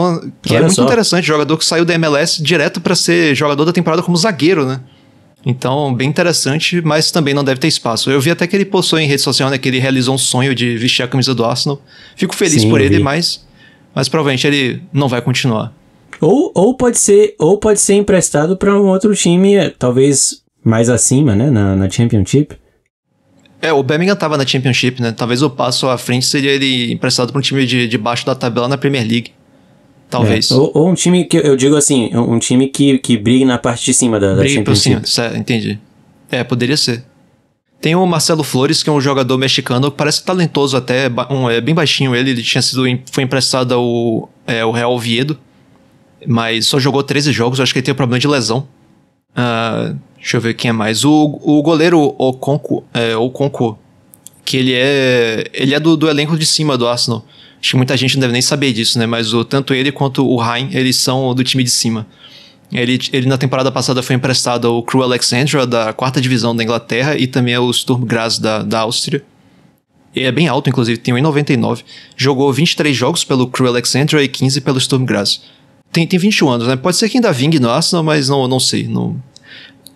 muito interessante. Jogador que saiu da MLS direto para ser jogador da temporada como zagueiro, né? Então, bem interessante, mas também não deve ter espaço. Eu vi até que ele postou em rede social, né, que ele realizou um sonho de vestir a camisa do Arsenal. Fico feliz por ele, mas provavelmente ele não vai continuar. Ou pode ser emprestado para um outro time, talvez mais acima, né, na Championship. O Birmingham estava na Championship, né? Talvez o passo à frente seria ele emprestado para um time de baixo da tabela na Premier League. Talvez. Ou um time que, eu digo assim, um time que brigue na parte de cima da Championship. Entendi. Poderia ser. Tem o Marcelo Flores, que é um jogador mexicano, parece talentoso até, bem baixinho ele foi emprestado ao Real Oviedo, mas só jogou 13 jogos, acho que ele tem um problema de lesão. Deixa eu ver quem é mais. O goleiro Okonkwo, que ele é do elenco de cima do Arsenal. Acho que muita gente não deve nem saber disso, né? Mas tanto ele quanto o Hein, eles são do time de cima. Ele na temporada passada foi emprestado ao Crewe Alexandria, da 4ª divisão da Inglaterra, e também ao Sturm Graz, da Áustria. Ele é bem alto, inclusive, tem 1,99. Jogou 23 jogos pelo Crewe Alexandria e 15 pelo Sturm Graz. Tem 21 anos, né? Pode ser que ainda vingue no Arsenal, mas não sei.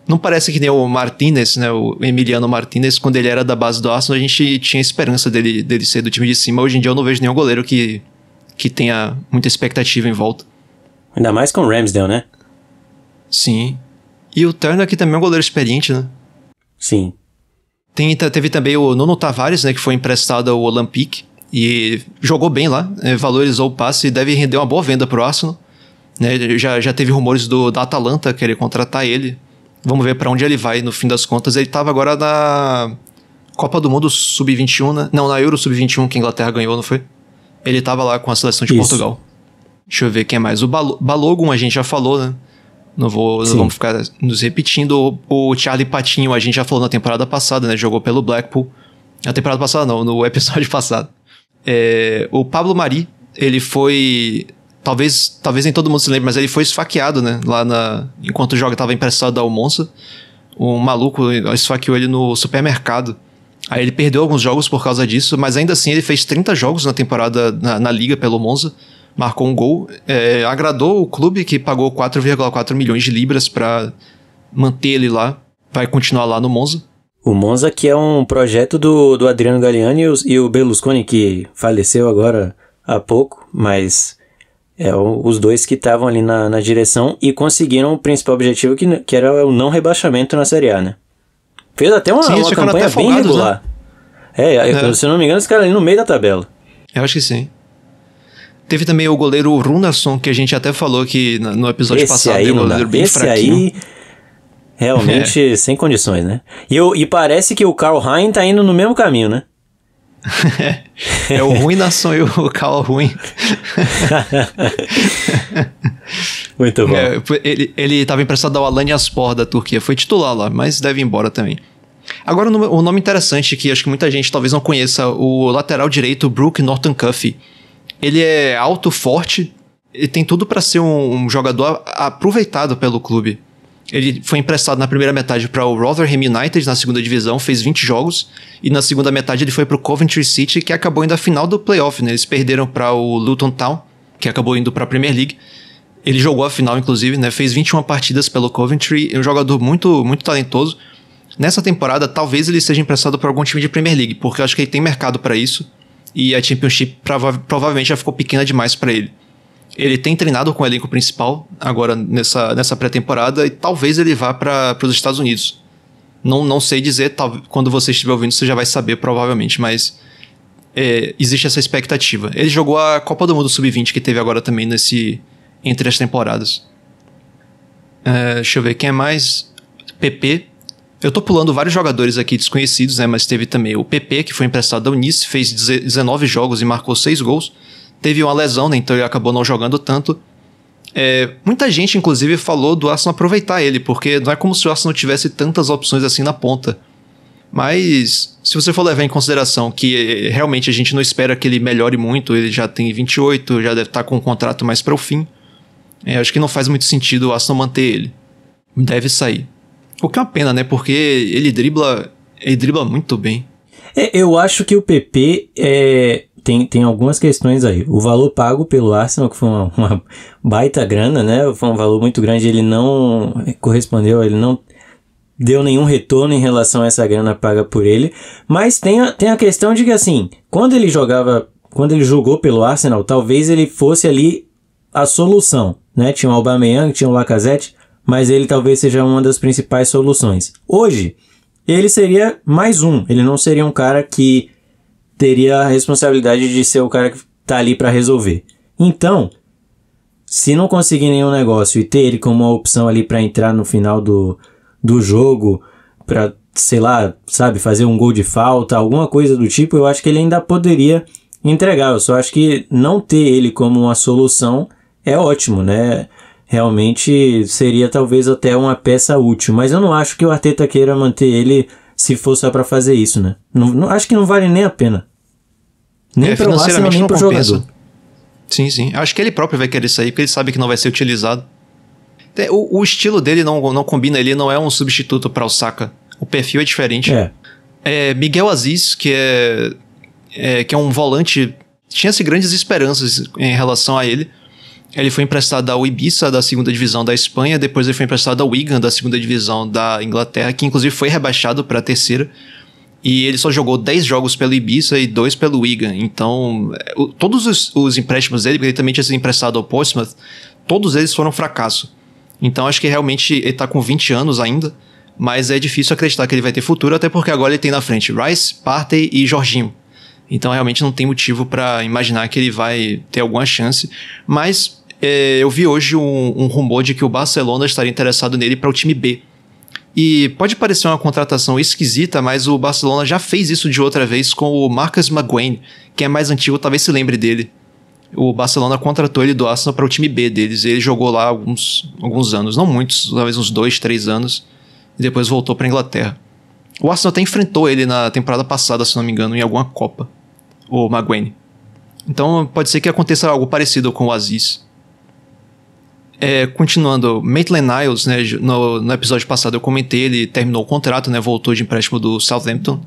Não parece que nem o Martinez, né? O Emiliano Martinez, quando ele era da base do Arsenal, a gente tinha esperança dele ser do time de cima. Hoje em dia eu não vejo nenhum goleiro que tenha muita expectativa em volta. Ainda mais com o Ramsdale, né? Sim. E o Turner aqui também é um goleiro experiente, né? Sim. Teve também o Nuno Tavares, né? Que foi emprestado ao Olympique e jogou bem lá, valorizou o passe e deve render uma boa venda pro Arsenal. Né? Já teve rumores da Atalanta querer contratar ele. Vamos ver pra onde ele vai no fim das contas. Ele tava agora na Copa do Mundo Sub-21, né? Não, na Euro Sub-21 que a Inglaterra ganhou, não foi? Ele tava lá com a seleção de Portugal. Deixa eu ver quem é mais. O Balogun a gente já falou, né? Não vamos ficar nos repetindo. O Charlie Patinho a gente já falou na temporada passada, né? Jogou pelo Blackpool. Na temporada passada não, no episódio passado. O Pablo Mari, ele foi... Talvez nem todo mundo se lembre, mas ele foi esfaqueado, né? Lá enquanto o jogo estava emprestado ao Monza. Um maluco esfaqueou ele no supermercado. Aí ele perdeu alguns jogos por causa disso, mas ainda assim ele fez 30 jogos na temporada na Liga pelo Monza. Marcou um gol. Agradou o clube, que pagou 4,4 milhões de libras para manter ele lá. Vai continuar lá no Monza. O Monza, que é um projeto do Adriano Galliani e o Berlusconi, que faleceu agora há pouco, mas os dois que estavam ali na direção e conseguiram o principal objetivo, que era o não rebaixamento na Série A, né? Fez até uma campanha bem regular. Né? Se eu não me engano, esse cara ali no meio da tabela. Eu acho que sim. Teve também o goleiro Runarsson, que a gente até falou que no episódio passado aí, é um goleiro bem fraquinho. Aí, realmente, sem condições, né? E parece que o Karl Hein tá indo no mesmo caminho, né? É o Runarsson e o Karl Ruin. Muito bom. Ele estava emprestado ao Alanyaspor da Turquia. Foi titular lá, mas deve ir embora também. Agora, o nome interessante que acho que muita gente talvez não conheça, o lateral direito Brooke Norton-Cuffy. Ele é alto, forte, e tem tudo para ser um jogador aproveitado pelo clube. Ele foi emprestado na primeira metade para o Rotherham United, na segunda divisão, fez 20 jogos, e na segunda metade ele foi para o Coventry City, que acabou indo à final do playoff, né? Eles perderam para o Luton Town, que acabou indo para a Premier League. Ele jogou a final, inclusive, né? Fez 21 partidas pelo Coventry, é um jogador muito, muito talentoso. Nessa temporada, talvez ele seja emprestado para algum time de Premier League, porque eu acho que ele tem mercado para isso. E a Championship provavelmente já ficou pequena demais para ele. Ele tem treinado com o elenco principal agora nessa pré-temporada e talvez ele vá para os Estados Unidos. Não sei dizer, quando você estiver ouvindo você já vai saber provavelmente, mas existe essa expectativa. Ele jogou a Copa do Mundo Sub-20 que teve agora também entre as temporadas. Deixa eu ver, quem é mais? PP. Eu tô pulando vários jogadores aqui desconhecidos, né? Mas teve também o PP, que foi emprestado ao Nice, fez 19 jogos e marcou 6 gols. Teve uma lesão, né? Então ele acabou não jogando tanto. Muita gente, inclusive, falou do Arsenal aproveitar ele, porque não é como se o Arsenal tivesse tantas opções assim na ponta. Mas, se você for levar em consideração que realmente a gente não espera que ele melhore muito, ele já tem 28, já deve estar com um contrato mais para o fim, acho que não faz muito sentido o Arsenal manter ele. Deve sair. O que é uma pena, né? Porque ele dribla muito bem. Eu acho que o PP tem algumas questões aí. O valor pago pelo Arsenal, que foi uma baita grana, né? Foi um valor muito grande, ele não correspondeu, ele não deu nenhum retorno em relação a essa grana paga por ele. Mas tem a questão de que, assim, quando ele jogou pelo Arsenal, talvez ele fosse ali a solução, né? Tinha o Aubameyang, tinha o Lacazette, mas ele talvez seja uma das principais soluções. Hoje, ele seria mais um. Ele não seria um cara que teria a responsabilidade de ser o cara que tá ali para resolver. Então, se não conseguir nenhum negócio e ter ele como uma opção ali para entrar no final do jogo, para, sei lá, sabe, fazer um gol de falta, alguma coisa do tipo, eu acho que ele ainda poderia entregar. Eu só acho que não ter ele como uma solução é ótimo, né? Realmente seria talvez até uma peça útil, mas eu não acho que o Arteta queira manter ele se for só pra fazer isso, né? Não, acho que não vale nem a pena. Nem pro Arsenal, nem pro jogador. Sim. Acho que ele próprio vai querer sair, porque ele sabe que não vai ser utilizado. O estilo dele não combina, ele não é um substituto para o Saka. O perfil é diferente. Miguel Aziz, que é um volante, tinha-se grandes esperanças em relação a ele. Ele foi emprestado ao Ibiza, da segunda divisão da Espanha, depois ele foi emprestado ao Wigan, da segunda divisão da Inglaterra, que inclusive foi rebaixado para a terceira, e ele só jogou 10 jogos pelo Ibiza e 2 pelo Wigan. Então, todos os empréstimos dele, porque ele também tinha sido emprestado ao Portsmouth, todos eles foram fracasso. Então, acho que realmente ele está com 20 anos ainda, mas é difícil acreditar que ele vai ter futuro, até porque agora ele tem na frente Rice, Partey e Jorginho. Então, realmente não tem motivo para imaginar que ele vai ter alguma chance, mas eu vi hoje um rumor de que o Barcelona estaria interessado nele para o time B. E pode parecer uma contratação esquisita, mas o Barcelona já fez isso de outra vez com o Marcus McGuane. Quem é mais antigo talvez se lembre dele. O Barcelona contratou ele do Arsenal para o time B deles. Ele jogou lá alguns anos, não muitos, talvez uns 2, 3 anos. E depois voltou para a Inglaterra. O Arsenal até enfrentou ele na temporada passada, se não me engano, em alguma Copa. O McGuane. Então pode ser que aconteça algo parecido com o Aziz. Continuando, Maitland-Niles, né, no episódio passado eu comentei, ele terminou o contrato, né, voltou de empréstimo do Southampton.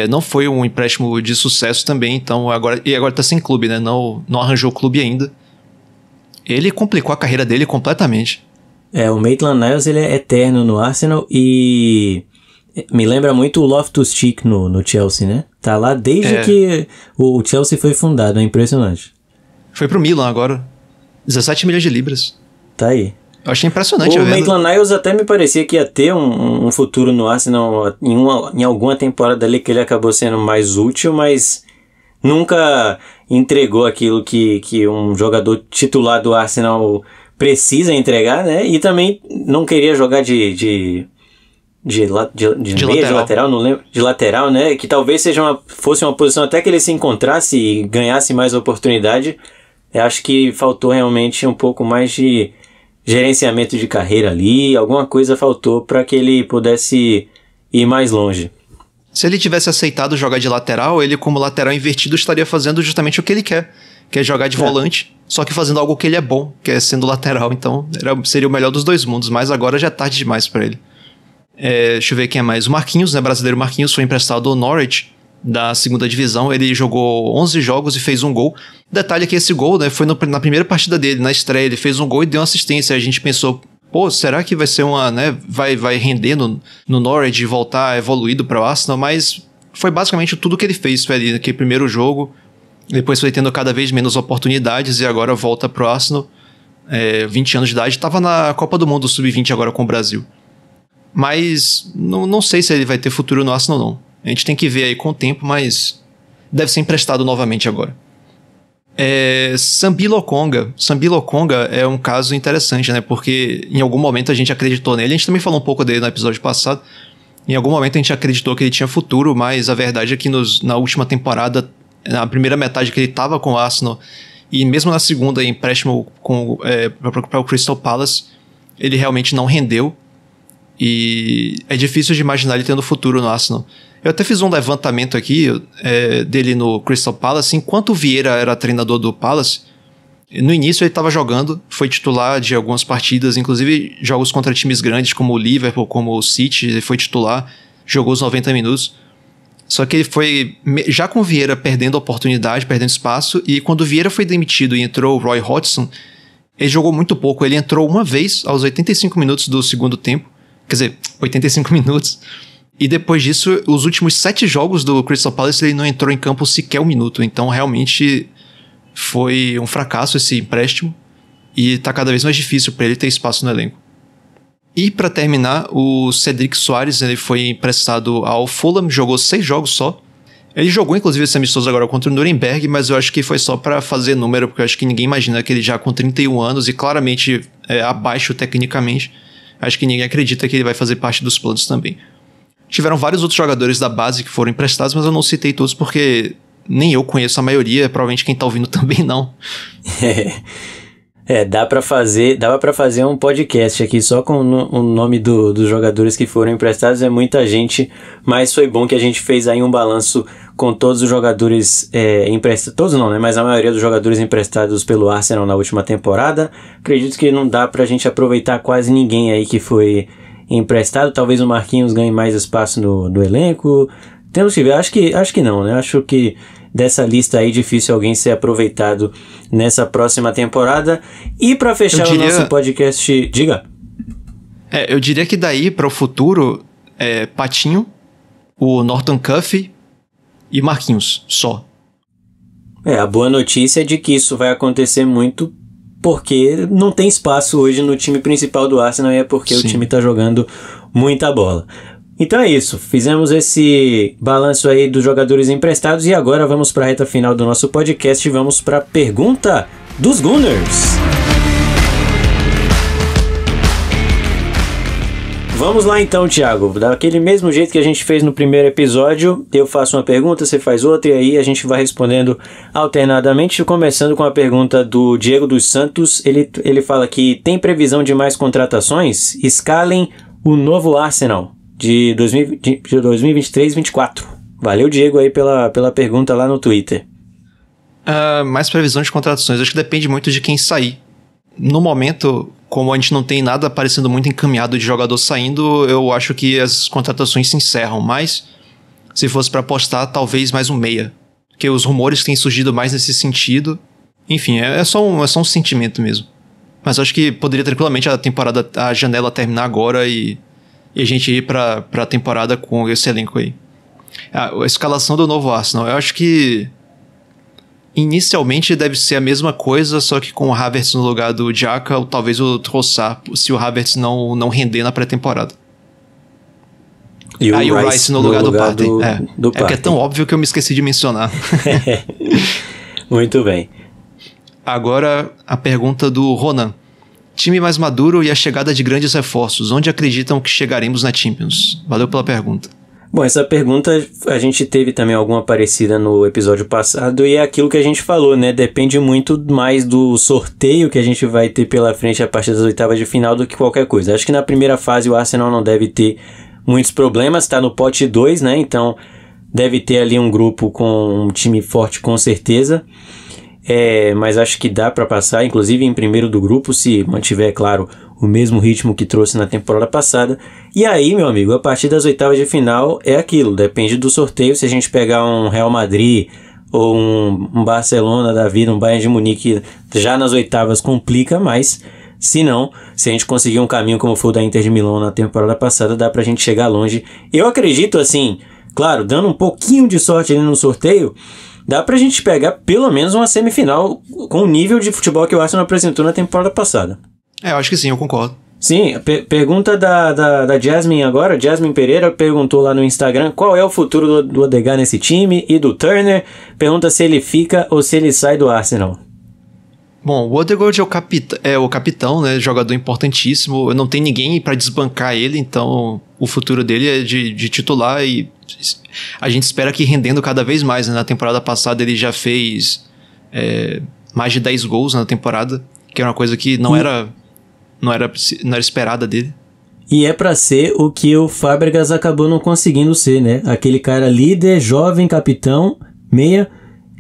Não foi um empréstimo de sucesso também, então agora está sem clube, né, não arranjou clube ainda. Ele complicou a carreira dele completamente. O Maitland-Niles ele é eterno no Arsenal e me lembra muito o Loftus-Cheek no Chelsea, né? Tá lá desde que o Chelsea foi fundado, é impressionante. Foi pro Milan agora. 17 milhões de libras. Tá aí. Eu achei impressionante. O Maitland-Niles até me parecia que ia ter um futuro no Arsenal em alguma temporada ali que ele acabou sendo mais útil, mas nunca entregou aquilo que um jogador titular do Arsenal precisa entregar, né? E também não queria jogar de lateral, não lembro, de lateral, né? Que talvez fosse uma posição até que ele se encontrasse e ganhasse mais oportunidade. Eu acho que faltou realmente um pouco mais de gerenciamento de carreira ali, alguma coisa faltou para que ele pudesse ir mais longe. Se ele tivesse aceitado jogar de lateral, ele como lateral invertido estaria fazendo justamente o que ele quer, que é jogar de volante, só que fazendo algo que ele é bom, que é sendo lateral. Então seria o melhor dos dois mundos, mas agora já é tarde demais para ele. Deixa eu ver quem é mais. O Marquinhos, né, brasileiro Marquinhos, foi emprestado ao Norwich da segunda divisão. Ele jogou 11 jogos e fez um gol. Detalhe é que esse gol, né, foi na primeira partida dele, na estreia. Ele fez um gol e deu uma assistência. A gente pensou, será que vai ser vai render no Norwich e voltar evoluído para o Arsenal? Mas foi basicamente tudo que ele fez. Foi ali naquele primeiro jogo. Depois foi tendo cada vez menos oportunidades e agora volta para o Arsenal. 20 anos de idade. Estava na Copa do Mundo Sub-20 agora com o Brasil. Mas não sei se ele vai ter futuro no Arsenal, não. A gente tem que ver aí com o tempo, mas deve ser emprestado novamente agora. Sambi Lokonga. Sambi Lokonga é um caso interessante, né? Porque em algum momento a gente acreditou nele. A gente também falou um pouco dele no episódio passado. Em algum momento a gente acreditou que ele tinha futuro, mas a verdade é que na última temporada, na primeira metade que ele estava com o Arsenal, e mesmo na segunda, em empréstimo para o Crystal Palace, ele realmente não rendeu. E é difícil de imaginar ele tendo futuro no Arsenal. Eu até fiz um levantamento aqui dele no Crystal Palace. Enquanto o Vieira era treinador do Palace, no início ele estava jogando, foi titular de algumas partidas, inclusive jogos contra times grandes como o Liverpool, como o City, ele foi titular, jogou os 90 minutos. Só que ele foi, já com o Vieira perdendo oportunidade, perdendo espaço, e quando o Vieira foi demitido e entrou o Roy Hodgson, ele jogou muito pouco. Ele entrou uma vez aos 85 minutos do segundo tempo, quer dizer, 85 minutos. E depois disso, os últimos 7 jogos do Crystal Palace, ele não entrou em campo sequer um minuto. Então, realmente, foi um fracasso esse empréstimo. E tá cada vez mais difícil para ele ter espaço no elenco. E para terminar, o Cedric Soares, ele foi emprestado ao Fulham, jogou 6 jogos só. Ele jogou, inclusive, esse amistoso agora contra o Nuremberg, mas eu acho que foi só para fazer número, porque eu acho que ninguém imagina que ele já com 31 anos e claramente abaixo tecnicamente. Acho que ninguém acredita que ele vai fazer parte dos planos também. Tiveram vários outros jogadores da base que foram emprestados, mas eu não citei todos porque nem eu conheço a maioria, provavelmente quem tá ouvindo também não. Dava pra fazer um podcast aqui só com o nome dos jogadores que foram emprestados, é muita gente, mas foi bom que a gente fez aí um balanço com todos os jogadores emprestados, todos não, né, mas a maioria dos jogadores emprestados pelo Arsenal na última temporada. Acredito que não dá pra gente aproveitar quase ninguém aí que foi emprestado. Talvez o Marquinhos ganhe mais espaço no elenco, temos que ver, acho que não, né, acho que dessa lista aí difícil alguém ser aproveitado nessa próxima temporada. E para fechar o nosso podcast, diga. Eu diria que daí para o futuro Patinho, o Norton Cuffy e Marquinhos, só. A boa notícia é de que isso vai acontecer muito porque não tem espaço hoje no time principal do Arsenal e é porque o time tá jogando muita bola. Então é isso, fizemos esse balanço aí dos jogadores emprestados e agora vamos para a reta final do nosso podcast e vamos para a pergunta dos Gunners. Vamos lá então, Thiago. Daquele mesmo jeito que a gente fez no primeiro episódio, eu faço uma pergunta, você faz outra, e aí a gente vai respondendo alternadamente, começando com a pergunta do Diego dos Santos. Ele fala que tem previsão de mais contratações? Escalem o novo Arsenal de 2023-24. Valeu, Diego, aí pela pergunta lá no Twitter. Mais previsão de contratações, acho que depende muito de quem sair. No momento, como a gente não tem nada parecendo muito encaminhado de jogador saindo, eu acho que as contratações se encerram. Mas, se fosse para apostar, talvez mais um meia. Porque os rumores têm surgido mais nesse sentido. Enfim, é só um sentimento mesmo. Mas acho que poderia tranquilamente a janela terminar agora e a gente ir pra temporada com esse elenco aí. A escalação do novo Arsenal, eu acho que inicialmente deve ser a mesma coisa, só que com o Havertz no lugar do Xhaka, ou talvez o Trossard, se o Havertz não render na pré-temporada. E o Rice no lugar do Partey. Porque é tão óbvio que eu me esqueci de mencionar. Muito bem. Agora a pergunta do Ronan. Time mais maduro e a chegada de grandes reforços. Onde acreditam que chegaremos na Champions? Valeu pela pergunta. Bom, essa pergunta a gente teve também alguma parecida no episódio passado e é aquilo que a gente falou, né? Depende muito mais do sorteio que a gente vai ter pela frente a partir das oitavas de final do que qualquer coisa. Acho que na primeira fase o Arsenal não deve ter muitos problemas, está no pote 2, né? Então deve ter ali um grupo com um time forte com certeza. Mas acho que dá para passar, inclusive em primeiro do grupo, se mantiver, claro, o mesmo ritmo que trouxe na temporada passada. E aí, meu amigo, a partir das oitavas de final é aquilo, depende do sorteio. Se a gente pegar um Real Madrid ou um Barcelona da vida, um Bayern de Munique, já nas oitavas complica, mas se não, se a gente conseguir um caminho como foi o da Inter de Milão na temporada passada, dá pra gente chegar longe. Eu acredito assim, claro, dando um pouquinho de sorte ali no sorteio, dá pra gente pegar pelo menos uma semifinal com o nível de futebol que o Arsenal apresentou na temporada passada. Eu acho que sim, eu concordo. Sim, pergunta da Jasmine agora. Jasmine Pereira perguntou lá no Instagram qual é o futuro do Odegaard nesse time e do Turner. Pergunta se ele fica ou se ele sai do Arsenal. Bom, o Odegaard é o capitão, né? Jogador importantíssimo. Não tem ninguém pra desbancar ele, então o futuro dele é de titular e a gente espera que rendendo cada vez mais, né? Na temporada passada ele já fez mais de 10 gols na temporada, que é uma coisa que não era esperada dele. E é pra ser o que o Fábregas acabou não conseguindo ser, né? Aquele cara líder, jovem, capitão, meia,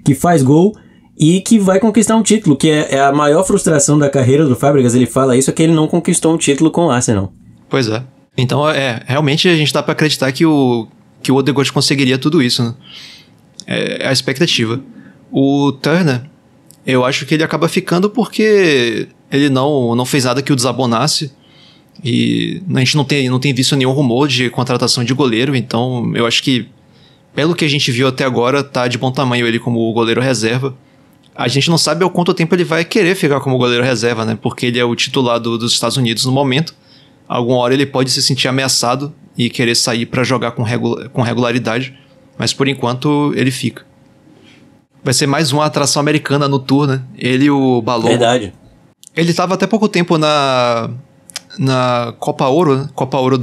que faz gol e que vai conquistar um título, que é a maior frustração da carreira do Fábregas. Ele fala isso, é que ele não conquistou um título com o Arsenal. Pois é. Então, realmente a gente dá pra acreditar que o Odegaard conseguiria tudo isso, né? É a expectativa. O Turner, eu acho que ele acaba ficando porque ele não fez nada que o desabonasse e a gente não tem visto nenhum rumor de contratação de goleiro, então eu acho que pelo que a gente viu até agora tá de bom tamanho ele como goleiro reserva. A gente não sabe ao quanto tempo ele vai querer ficar como goleiro reserva, né? Porque ele é o titular dos Estados Unidos no momento. Alguma hora ele pode se sentir ameaçado e querer sair para jogar com regularidade, mas por enquanto ele fica. Vai ser mais uma atração americana no tour, né? Ele e o Balogun. Verdade. Ele estava até pouco tempo na Copa Ouro, né? Copa Ouro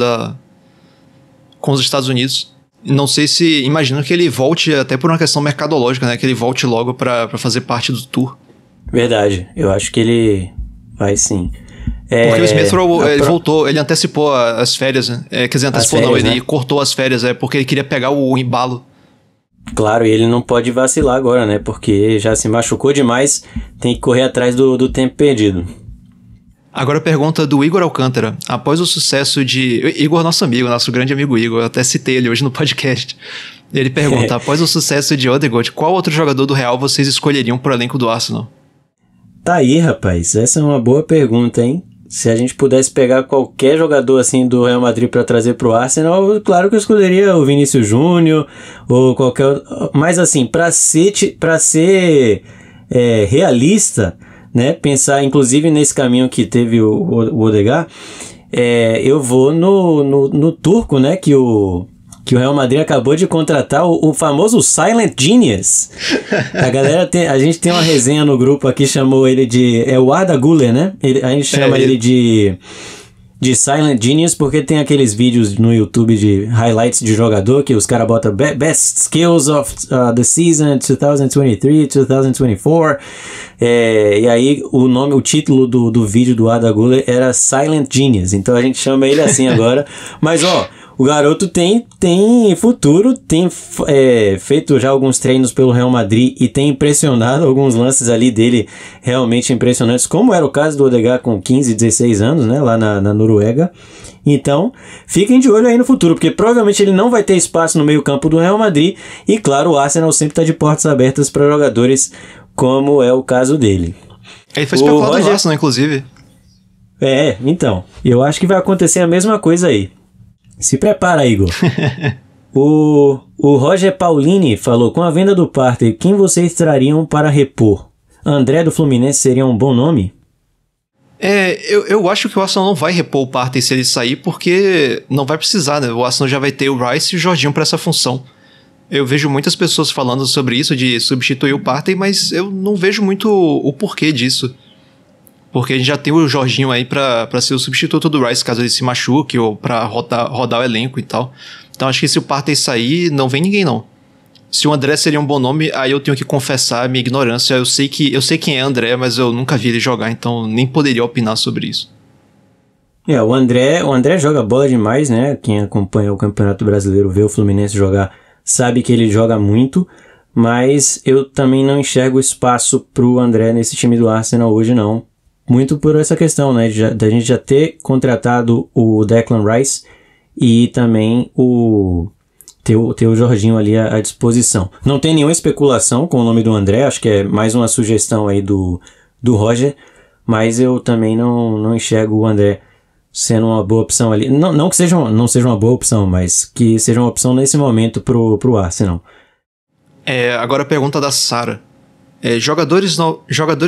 com os Estados Unidos. Não sei se... Imagino que ele volte até por uma questão mercadológica, né? Que ele volte logo para fazer parte do tour. Verdade. Eu acho que ele vai sim. Porque o Smith ele voltou, ele antecipou as férias, né? Quer dizer, antecipou férias, não, ele cortou as férias, porque ele queria pegar o embalo. Claro, e ele não pode vacilar agora, né? Porque já se machucou demais, tem que correr atrás do tempo perdido. Agora a pergunta do Igor Alcântara. Após o sucesso de... Igor, nosso amigo, nosso grande amigo Igor, eu até citei ele hoje no podcast. Ele pergunta, após o sucesso de Odegaard, qual outro jogador do Real vocês escolheriam pro elenco do Arsenal? Tá aí, rapaz, essa é uma boa pergunta, hein? Se a gente pudesse pegar qualquer jogador assim do Real Madrid para trazer pro Arsenal, claro que eu escolheria o Vinícius Júnior ou qualquer outro. Mas assim, para ser realista, né? Pensar inclusive nesse caminho que teve o Odegaard, eu vou no turco, né? Que o Real Madrid acabou de contratar, o famoso Silent Genius. A gente tem uma resenha no grupo aqui, chamou ele de... É o Arda Güler, né? A gente chama ele de de Silent Genius, porque tem aqueles vídeos no YouTube de highlights de jogador que os caras botam Best Skills of the Season 2023-2024. E aí o título do vídeo do Arda Güler era Silent Genius. Então a gente chama ele assim agora. Mas o garoto tem futuro, tem feito já alguns treinos pelo Real Madrid e tem impressionado, alguns lances ali dele realmente impressionantes, como era o caso do Odegaard com 15, 16 anos, né, lá na Noruega. Então, fiquem de olho aí no futuro, porque provavelmente ele não vai ter espaço no meio-campo do Real Madrid e, claro, o Arsenal sempre está de portas abertas para jogadores como é o caso dele. Ele foi especulado no Arsenal, inclusive. Então, eu acho que vai acontecer a mesma coisa aí. Se prepara, Igor. O Roger Paulini falou: com a venda do Partey, quem vocês trariam para repor? André do Fluminense seria um bom nome? Eu acho que o Arsenal não vai repor o Partey se ele sair, porque não vai precisar, né? O Arsenal já vai ter o Rice e o Jorginho para essa função. Eu vejo muitas pessoas falando sobre isso, de substituir o Partey, mas eu não vejo muito o porquê disso. Porque a gente já tem o Jorginho aí pra ser o substituto do Rice, caso ele se machuque, ou pra rodar o elenco e tal. Então acho que se o Partey sair, não vem ninguém não. Se o André seria um bom nome, aí eu tenho que confessar a minha ignorância. Eu sei quem é André, mas eu nunca vi ele jogar, então nem poderia opinar sobre isso. O André joga bola demais, né? Quem acompanha o Campeonato Brasileiro, vê o Fluminense jogar, sabe que ele joga muito, mas eu também não enxergo espaço pro André nesse time do Arsenal hoje não. Muito por essa questão, né, da gente já ter contratado o Declan Rice e também ter o Jorginho ali à disposição. Não tem nenhuma especulação com o nome do André, acho que é mais uma sugestão aí do Roger, mas eu também não enxergo o André sendo uma boa opção ali. Não que não seja uma boa opção, mas que seja uma opção nesse momento pro Arsenal. Agora a pergunta da Sara. Jogadores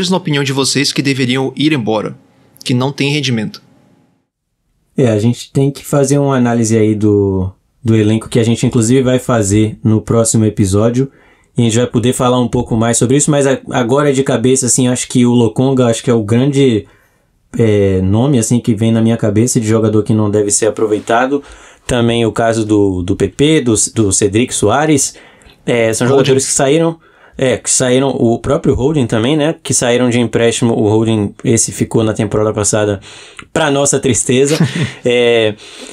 na opinião de vocês que deveriam ir embora, que não tem rendimento. A gente tem que fazer uma análise aí do elenco, que a gente inclusive vai fazer no próximo episódio, e a gente vai poder falar um pouco mais sobre isso, mas agora de cabeça, assim, acho que o Lokonga, acho que é o grande nome, assim, que vem na minha cabeça de jogador que não deve ser aproveitado. Também o caso do PP, do Cedric Soares, são jogadores que saíram, o próprio Holding também, né, que saíram de empréstimo. O Holding, esse ficou na temporada passada, pra nossa tristeza,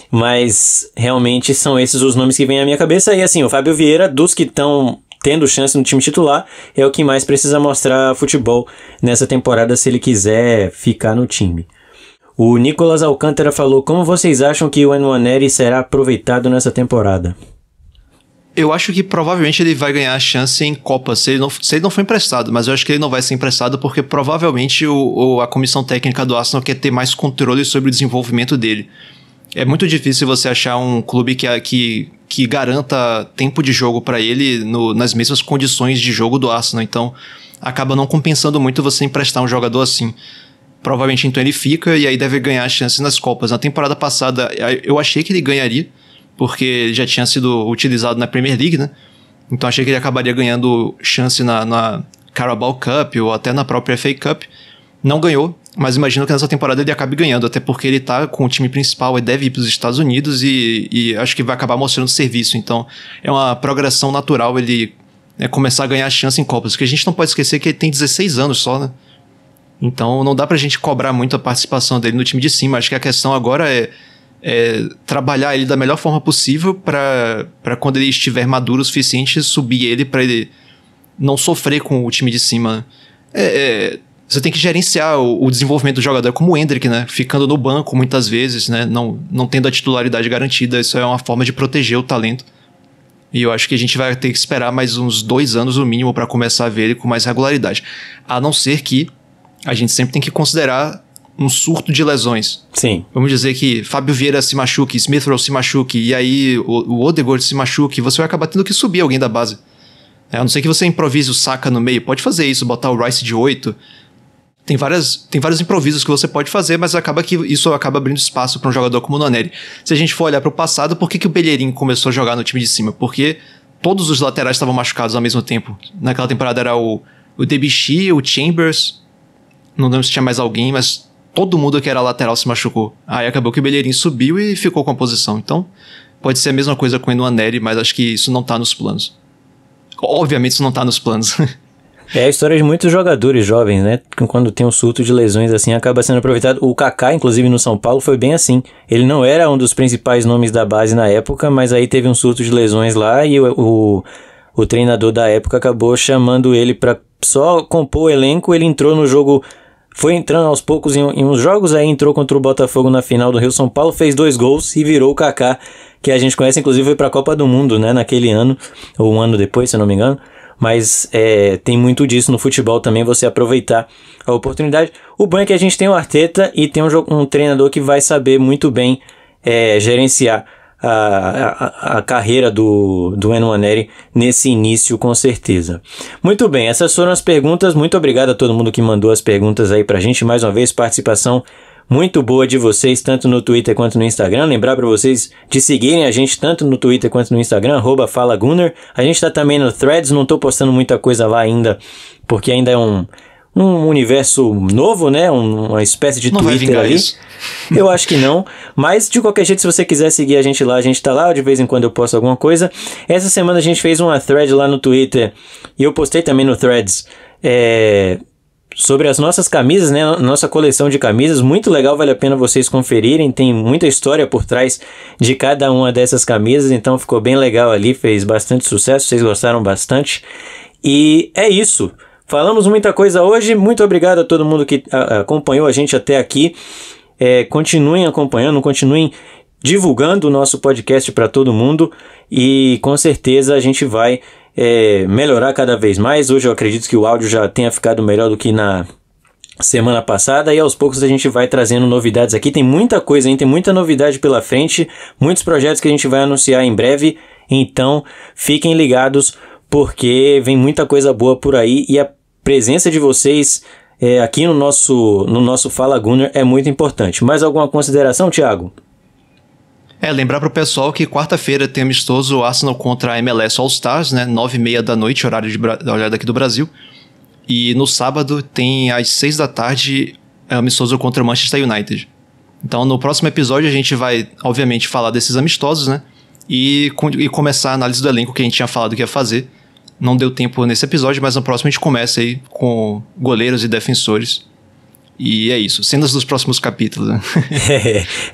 mas realmente são esses os nomes que vêm à minha cabeça. E assim, o Fábio Vieira, dos que estão tendo chance no time titular, é o que mais precisa mostrar futebol nessa temporada se ele quiser ficar no time. O Nicolas Alcântara falou: como vocês acham que o Nwaneri será aproveitado nessa temporada? Eu acho que provavelmente ele vai ganhar a chance em Copa, se ele não for emprestado, mas eu acho que ele não vai ser emprestado porque provavelmente a comissão técnica do Arsenal quer ter mais controle sobre o desenvolvimento dele. É muito difícil você achar um clube que garanta tempo de jogo para ele nas mesmas condições de jogo do Arsenal, então acaba não compensando muito você emprestar um jogador assim. Provavelmente então ele fica e aí deve ganhar a chance nas Copas. Na temporada passada eu achei que ele ganharia, porque ele já tinha sido utilizado na Premier League, né? Então achei que ele acabaria ganhando chance na Carabao Cup ou até na própria FA Cup. Não ganhou, mas imagino que nessa temporada ele acabe ganhando, até porque ele tá com o time principal e deve ir para os Estados Unidos e acho que vai acabar mostrando serviço. Então é uma progressão natural ele começar a ganhar chance em Copas, porque a gente não pode esquecer que ele tem 16 anos só, né? Então não dá pra gente cobrar muito a participação dele no time de cima. Acho que a questão agora é trabalhar ele da melhor forma possível para quando ele estiver maduro o suficiente, subir ele para ele não sofrer com o time de cima. Você tem que gerenciar o desenvolvimento do jogador, como o Endrick, né? Ficando no banco muitas vezes, né? Não tendo a titularidade garantida. Isso é uma forma de proteger o talento. E eu acho que a gente vai ter que esperar mais uns 2 anos no mínimo para começar a ver ele com mais regularidade. A não ser que a gente sempre tem que considerar um surto de lesões. Sim. Vamos dizer que Fábio Vieira se machuque, Smith Rowe se machuque, e aí o Odegaard se machuque, você vai acabar tendo que subir alguém da base. A não ser que você improvise o Saka no meio, pode fazer isso, botar o Rice de 8. Tem vários improvisos que você pode fazer, mas acaba que isso acaba abrindo espaço para um jogador como o Nwaneri. Se a gente for olhar para o passado, por que o Bellerin começou a jogar no time de cima? Porque todos os laterais estavam machucados ao mesmo tempo. Naquela temporada era o Debuchy, o Chambers, não lembro se tinha mais alguém, mas todo mundo que era lateral se machucou. Aí acabou que o Bellerin subiu e ficou com a posição. Então, pode ser a mesma coisa com o Nwaneri, mas acho que isso não tá nos planos. Obviamente isso não tá nos planos. É a história de muitos jogadores jovens, né? Quando tem um surto de lesões assim, acaba sendo aproveitado. O Kaká, inclusive, no São Paulo, foi bem assim. Ele não era um dos principais nomes da base na época, mas aí teve um surto de lesões lá e o treinador da época acabou chamando ele para só compor o elenco. Ele entrou no jogo, foi entrando aos poucos em uns jogos, aí entrou contra o Botafogo na final do Rio-São Paulo, fez 2 gols e virou o Kaká, que a gente conhece, inclusive foi para a Copa do Mundo, né, naquele ano, ou um ano depois, se eu não me engano. Mas tem muito disso no futebol também, você aproveitar a oportunidade. O bom é que a gente tem o Arteta e tem um treinador que vai saber muito bem gerenciar a carreira do Nwaneri nesse início, com certeza. Muito bem, essas foram as perguntas. Muito obrigado a todo mundo que mandou as perguntas aí pra gente. Mais uma vez, participação muito boa de vocês, tanto no Twitter quanto no Instagram. Lembrar para vocês de seguirem a gente tanto no Twitter quanto no Instagram, @FalaGunner. A gente tá também no Threads, não tô postando muita coisa lá ainda, porque ainda é um universo novo, né? Uma espécie de não Twitter ali. Isso. Eu acho que não, mas de qualquer jeito, se você quiser seguir a gente tá lá, de vez em quando eu posto alguma coisa. Essa semana a gente fez uma thread lá no Twitter, e eu postei também no Threads, sobre as nossas camisas, né? Nossa coleção de camisas, muito legal, vale a pena vocês conferirem, tem muita história por trás de cada uma dessas camisas, então ficou bem legal ali, fez bastante sucesso, vocês gostaram bastante, e é isso. Falamos muita coisa hoje, muito obrigado a todo mundo que acompanhou a gente até aqui. Continuem acompanhando, continuem divulgando o nosso podcast para todo mundo e com certeza a gente vai melhorar cada vez mais. Hoje eu acredito que o áudio já tenha ficado melhor do que na semana passada e aos poucos a gente vai trazendo novidades aqui. Tem muita coisa, hein? Tem muita novidade pela frente, muitos projetos que a gente vai anunciar em breve, então fiquem ligados porque vem muita coisa boa por aí e a presença de vocês aqui no nosso Fala Gunner é muito importante. Mais alguma consideração, Thiago? Lembrar pro pessoal que quarta-feira tem amistoso Arsenal contra a MLS All Stars, né, 9h30 da noite, horário daqui do Brasil. E no sábado tem às 6 da tarde amistoso contra o Manchester United. Então no próximo episódio a gente vai, obviamente, falar desses amistosos, né, e começar a análise do elenco que a gente tinha falado que ia fazer. Não deu tempo nesse episódio, mas no próximo a gente começa aí com goleiros e defensores. E é isso, cenas dos próximos capítulos, né?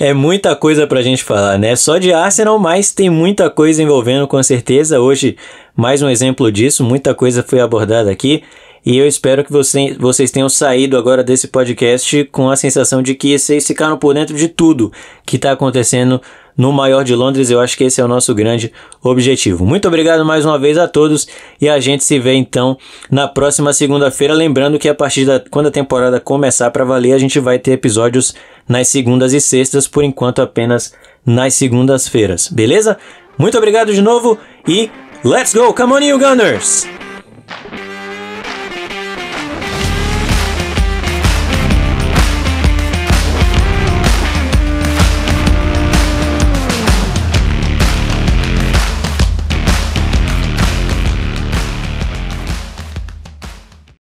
É muita coisa pra gente falar, né? Só de Arsenal, mas tem muita coisa envolvendo, com certeza. Hoje, mais um exemplo disso, muita coisa foi abordada aqui. E eu espero que vocês tenham saído agora desse podcast com a sensação de que vocês ficaram por dentro de tudo que está acontecendo no maior de Londres. Eu acho que esse é o nosso grande objetivo. Muito obrigado mais uma vez a todos e a gente se vê então na próxima segunda-feira. Lembrando que a partir quando a temporada começar para valer, a gente vai ter episódios nas segundas e sextas, por enquanto apenas nas segundas-feiras, beleza? Muito obrigado de novo e let's go! Come on, you Gunners!